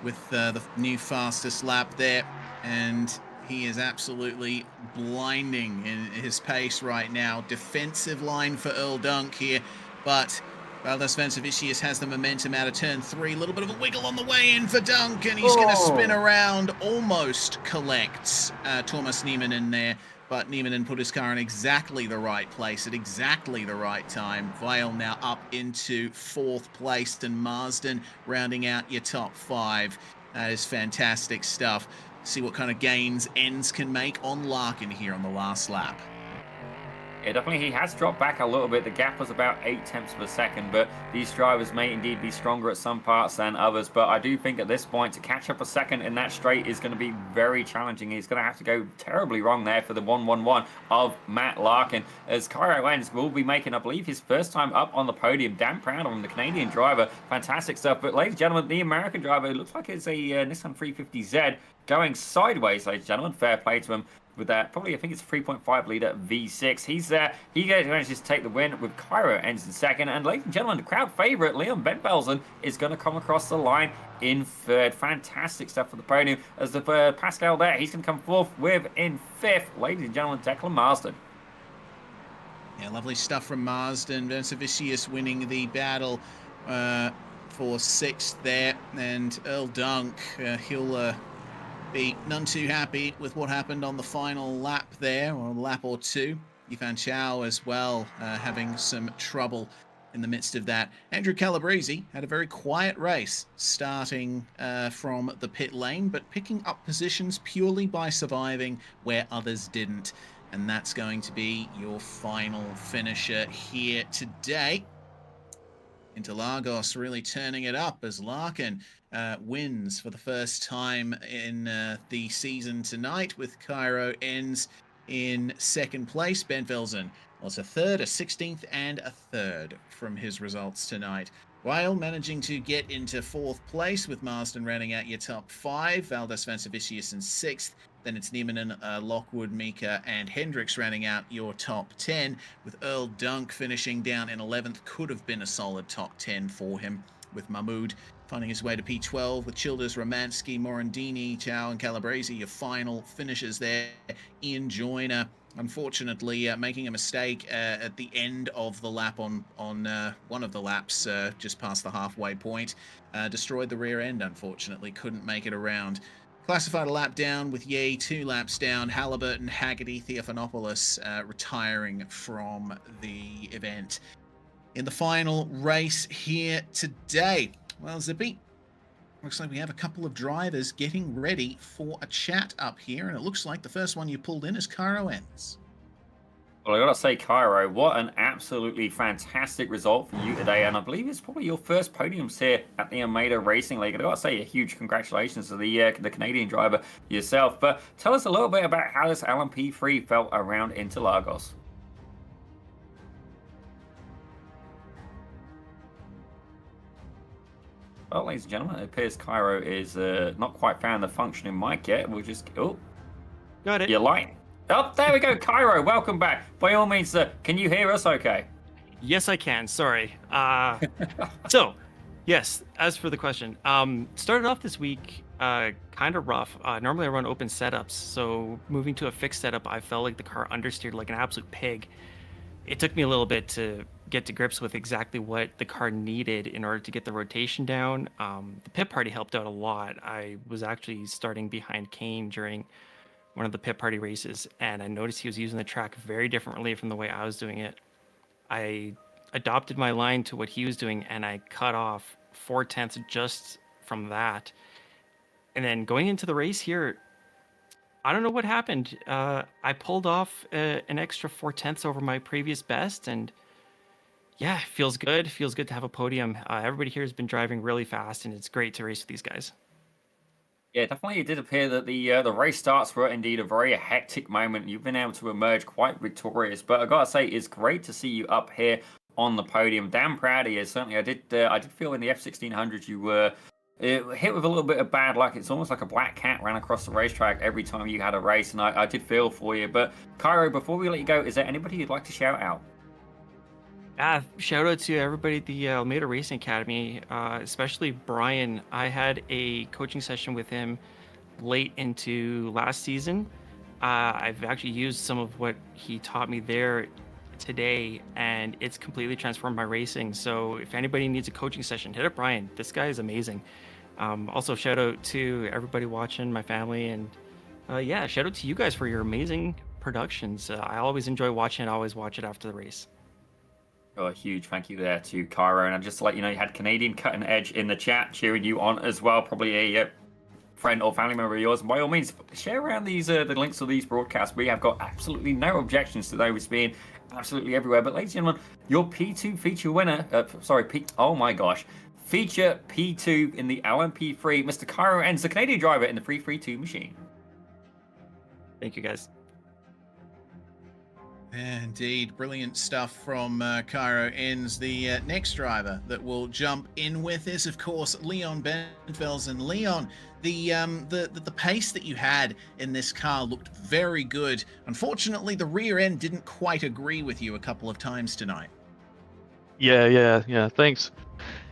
with the new fastest lap there, and he is absolutely blinding in his pace right now. Defensive line for Earl Dunk here, but Valdes Vancevicius has the momentum out of turn 3. A little bit of a wiggle on the way in for Dunk, and he's going to spin around, almost collects Thomas Niemann in there. But Niemann put his car in exactly the right place at exactly the right time. Weil now up into 4th place, and Marsden rounding out your top 5. That is fantastic stuff. See what kind of gains Enz can make on Larkin here on the last lap. Yeah, definitely he has dropped back a little bit. The gap was about 0.8 of a second, but these drivers may indeed be stronger at some parts than others. But I do think at this point, to catch up a second in that straight is going to be very challenging. He's going to have to go terribly wrong there for the 1-1-1 of Matt Larkin, as Cairo Enz will be making, I believe, his first time up on the podium. Damn proud of him, the Canadian driver. Fantastic stuff. But ladies and gentlemen, the American driver, it looks like it's a Nissan 350Z going sideways, ladies and gentlemen. Fair play to him with that. Probably, I think it's 3.5 litre V6. He's he manages to take the win with Cairo Enz in second. And ladies and gentlemen, the crowd favourite, Leon Bentvelsen, is going to come across the line in 3rd. Fantastic stuff for the podium. As the Pascal there, he's going to come 4th with in 5th. Ladies and gentlemen, Declan Marsden. Yeah, lovely stuff from Marsden. Vancevicius winning the battle for 6th there. And Earl Dunk, he'll be none too happy with what happened on the final lap there, or a lap or two. Yifan Chow as well, having some trouble in the midst of that. Andrew Calabrese had a very quiet race, starting from the pit lane, but picking up positions purely by surviving where others didn't. And that's going to be your final finisher here today. Interlagos really turning it up as Larkin wins for the first time in the season tonight, with Cairo Enz in 2nd place. Bentvelsen was a 3rd, a 16th, and a 3rd from his results tonight. Weil managing to get into 4th place, with Marsden rounding out your top 5. Valdes Vancevicius in 6th. Then it's Niemann, Lockwood, Mika, and Hendricks rounding out your top 10, with Earl Dunk finishing down in 11th. Could have been a solid top 10 for him, with Mahmoud finding his way to P12, with Childers, Romansky, Morandini, Chow, and Calabrese, your final finishers there. Ian Joyner, unfortunately, making a mistake at the end of the lap on one of the laps, just past the halfway point. Destroyed the rear end, unfortunately. Couldn't make it around. Classified a lap down, with Ye 2 laps down. Halliburton, Haggerty, Theophanopoulos retiring from the event. In the final race here today, well, Zippy, looks like we have a couple of drivers getting ready for a chat up here, and it looks like the first one you pulled in is Cairo Enz. Well, I gotta say, Cairo, what an absolutely fantastic result for you today, and I believe it's probably your first podiums here at the Almeida Racing League. I gotta say, a huge congratulations to the Canadian driver yourself. But tell us a little bit about how this LMP3 felt around Interlagos. Well, ladies and gentlemen, it appears Cairo is not quite found the functioning mic yet. We'll just Got it. your light. Oh, there we go, Cairo. Welcome back. By all means, can you hear us? Okay. Yes, I can. Sorry. So, yes. As for the question, started off this week kind of rough. Normally I run open setups, so moving to a fixed setup, I felt like the car understeered like an absolute pig. It took me a little bit to get to grips with exactly what the car needed in order to get the rotation down. The pit party helped out a lot. I was actually starting behind Kane during one of the pit party races, and I noticed he was using the track very differently from the way I was doing it. I adopted my line to what he was doing, and I cut off 4/10 just from that. And then going into the race here, I don't know what happened. I pulled off an extra 4/10 over my previous best, and yeah, it feels good. Feels good to have a podium. Everybody here has been driving really fast, and it's great to race with these guys. Yeah, definitely. It did appear that the race starts were indeed a very hectic moment. You've been able to emerge quite victorious, but I gotta say, it's great to see you up here on the podium. Damn proud of you. Certainly, I did feel in the F1600 you were hit with a little bit of bad luck. It's almost like a black cat ran across the racetrack every time you had a race, and I did feel for you. But Cairo, before we let you go, is there anybody you'd like to shout out? Shout out to everybody at the Almeida Racing Academy, especially Brian. I had a coaching session with him late into last season. I've actually used some of what he taught me there today, and it's completely transformed my racing. So if anybody needs a coaching session, hit up Brian. This guy is amazing. Also, shout out to everybody watching, my family, and yeah, shout out to you guys for your amazing productions. I always enjoy watching it. I always watch it after the race. Oh, a huge thank you there to Cairo. And just to let you know, you had Canadian Cutting Edge in the chat cheering you on as well. Probably a friend or family member of yours. By all means, share around these the links to these broadcasts. We have got absolutely no objections to those being absolutely everywhere. But ladies and gentlemen, your P2 feature winner, oh my gosh, feature P2 in the LMP3, Mr. Cairo Ends, the Canadian driver in the 332 machine. Thank you, guys. Indeed, brilliant stuff from Cairo Ends. The next driver that will jump in with is, of course, Leon Bentvelsen. Leon, the pace that you had in this car looked very good. Unfortunately, the rear end didn't quite agree with you a couple of times tonight. Yeah. Thanks.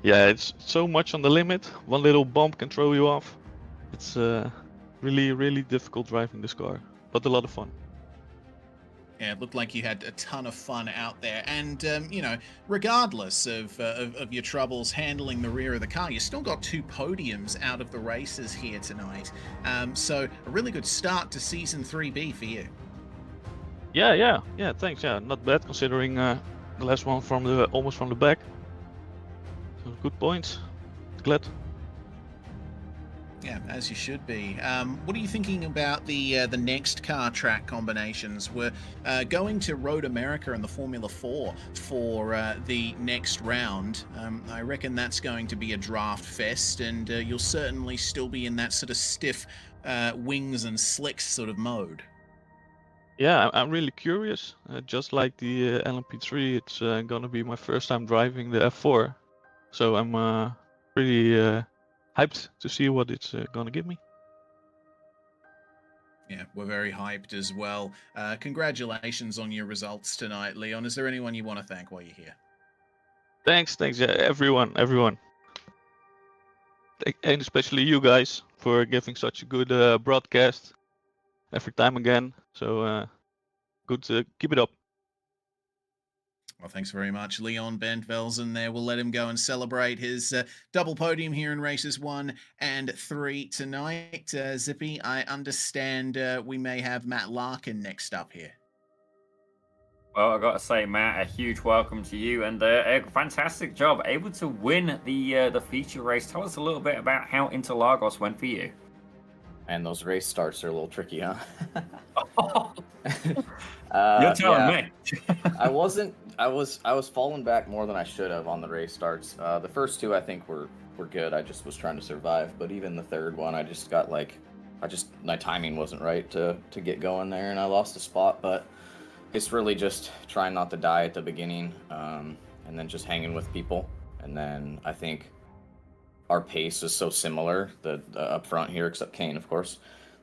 Yeah, it's so much on the limit. One little bump can throw you off. It's really difficult driving this car, but a lot of fun. Yeah, it looked like you had a ton of fun out there. And, regardless of your troubles handling the rear of the car, you still got 2 podiums out of the races here tonight. So a really good start to Season 3B for you. Yeah, thanks. Yeah, not bad considering the last one almost from the back. So good points. Glad. Yeah, as you should be. What are you thinking about the next car track combinations? We're going to Road America and the Formula 4 for the next round. I reckon that's going to be a draft fest, and you'll certainly still be in that sort of stiff wings and slicks sort of mode. Yeah, I'm really curious. Just like the LMP3, it's gonna be my first time driving the F4, so I'm pretty hyped to see what it's gonna give me. Yeah, we're very hyped as well. Congratulations on your results tonight, Leon. Is there anyone you want to thank while you're here? Thanks. Yeah, everyone, and especially you guys for giving such a good broadcast every time again. So good to keep it up. Well, thanks very much, Leon Bentvelsen there. We'll let him go and celebrate his double podium here in races 1 and 3 tonight. Zippy, I understand we may have Matt Larkin next up here. Well, I got to say, Matt, a huge welcome to you, and a fantastic job, able to win the feature race. Tell us a little bit about how Interlagos went for you. And those race starts are a little tricky, huh? You're telling Yeah, me. I wasn't. I was falling back more than I should have on the race starts. The first two I think were good. I just was trying to survive. But even the third one, I just got like, my timing wasn't right to get going there, and I lost a spot. But it's really just trying not to die at the beginning, and then just hanging with people. And then I think our pace is so similar, the up front here, except Kane, of course,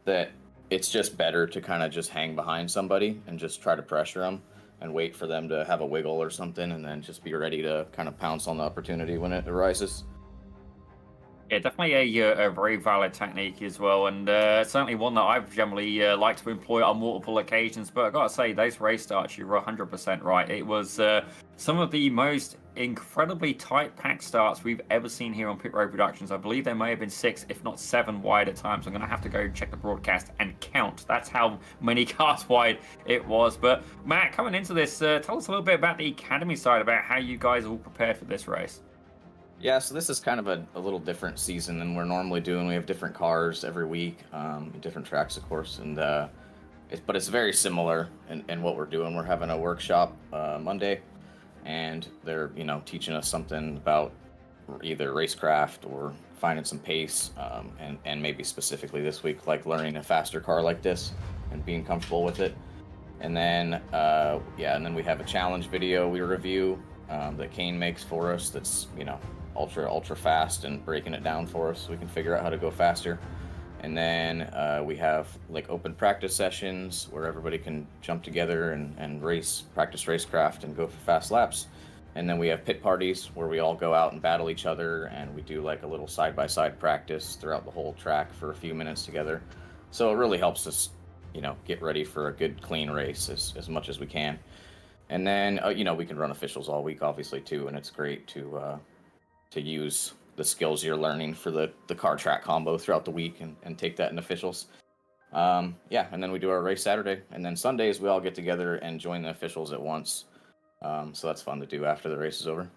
that it's just better to kind of just hang behind somebody and just try to pressure them and wait for them to have a wiggle or something, and then just be ready to kind of pounce on the opportunity when it arises. Yeah, definitely a very valid technique as well, and certainly one that I've generally liked to employ on multiple occasions. But I gotta say, those race starts, you were 100% right. It was some of the most incredibly tight pack starts we've ever seen here on Pit Road Productions. I believe there may have been 6, if not 7 wide at times. I'm gonna have to go check the broadcast and count. That's how many cars wide it was. But Matt, coming into this, tell us a little bit about the Academy side, about how you guys all prepared for this race. Yeah, so this is kind of a little different season than we're normally doing. We have different cars every week, different tracks, of course, and but it's very similar in what we're doing. We're having a workshop Monday, and they're teaching us something about either racecraft or finding some pace, and maybe specifically this week, like learning a faster car like this and being comfortable with it. And then and then we have a challenge video we review that Kane makes for us. That's ultra fast and breaking it down for us so we can figure out how to go faster. And then we have like open practice sessions where everybody can jump together and practice racecraft and go for fast laps. And then we have pit parties where we all go out and battle each other, and we do like a little side-by-side practice throughout the whole track for a few minutes together. So it really helps us get ready for a good clean race as much as we can. And then we can run officials all week obviously too, and it's great to use the skills you're learning for the car track combo throughout the week and take that in officials. And then we do our race Saturday, and then Sundays we all get together and join the officials at once. So that's fun to do after the race is over.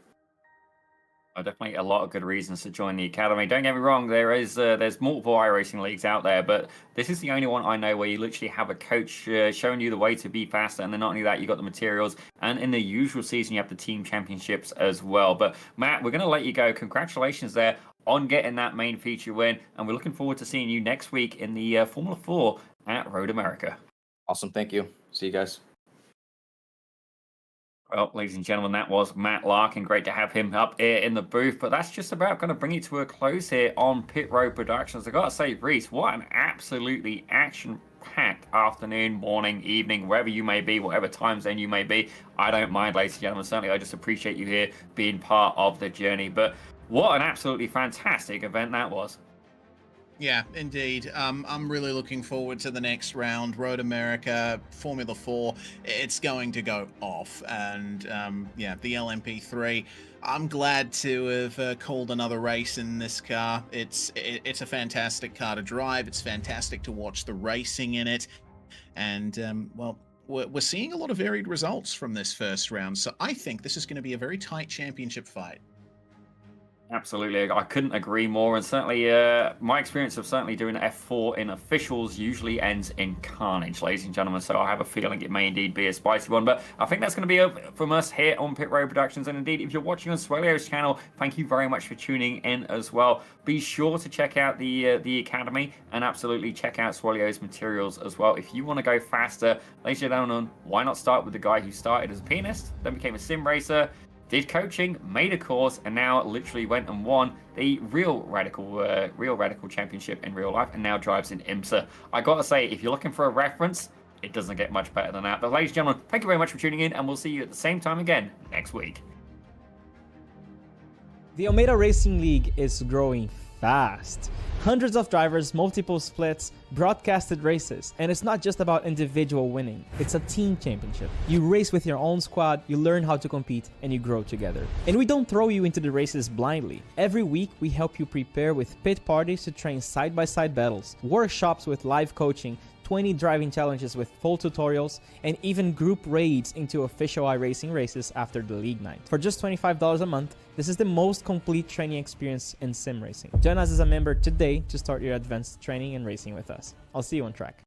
Definitely a lot of good reasons to join the Academy. Don't get me wrong, there's multiple iRacing leagues out there, but this is the only one I know where you literally have a coach showing you the way to be faster, and then not only that, you got the materials, and in the usual season you have the team championships as well. But Matt, we're going to let you go. Congratulations there on getting that main feature win, and we're looking forward to seeing you next week in the Formula 4 at Road America. Awesome, thank you. See you guys. Well, ladies and gentlemen, that was Matt Larkin. Great to have him up here in the booth. But that's just about going to bring it to a close here on Pit Road Productions. I got to say, Reese, what an absolutely action-packed afternoon, morning, evening, wherever you may be, whatever time zone you may be. I don't mind, ladies and gentlemen. Certainly, I just appreciate you here being part of the journey. But what an absolutely fantastic event that was. Yeah, indeed. I'm really looking forward to the next round. Road America, Formula 4, it's going to go off. And the LMP3, I'm glad to have called another race in this car. It's a fantastic car to drive. It's fantastic to watch the racing in it. And, we're seeing a lot of varied results from this first round. So I think this is going to be a very tight championship fight. Absolutely, I couldn't agree more, and certainly my experience of certainly doing F4 in officials usually ends in carnage, ladies and gentlemen, so I have a feeling it may indeed be a spicy one. But I think that's going to be it from us here on Pit Road Productions, and indeed, if you're watching on Swelio's channel, thank you very much for tuning in as well. Be sure to check out the Academy, and absolutely check out Swelio's materials as well. If you want to go faster, ladies and gentlemen, why not start with the guy who started as a pianist, then became a sim racer, did coaching, made a course, and now literally went and won the Real Radical Championship in real life, and now drives in IMSA. I gotta say, if you're looking for a reference, it doesn't get much better than that. But ladies and gentlemen, thank you very much for tuning in, and we'll see you at the same time again next week. The Almeida Racing League is growing fast. Hundreds of drivers, multiple splits, broadcasted races, and it's not just about individual winning, it's a team championship. You race with your own squad, you learn how to compete, and you grow together. And we don't throw you into the races blindly. Every week, we help you prepare with pit parties to train side-by-side battles, workshops with live coaching, 20 driving challenges with full tutorials, and even group raids into official iRacing races after the league night. For just $25 a month, this is the most complete training experience in sim racing. Join us as a member today to start your advanced training and racing with us. I'll see you on track.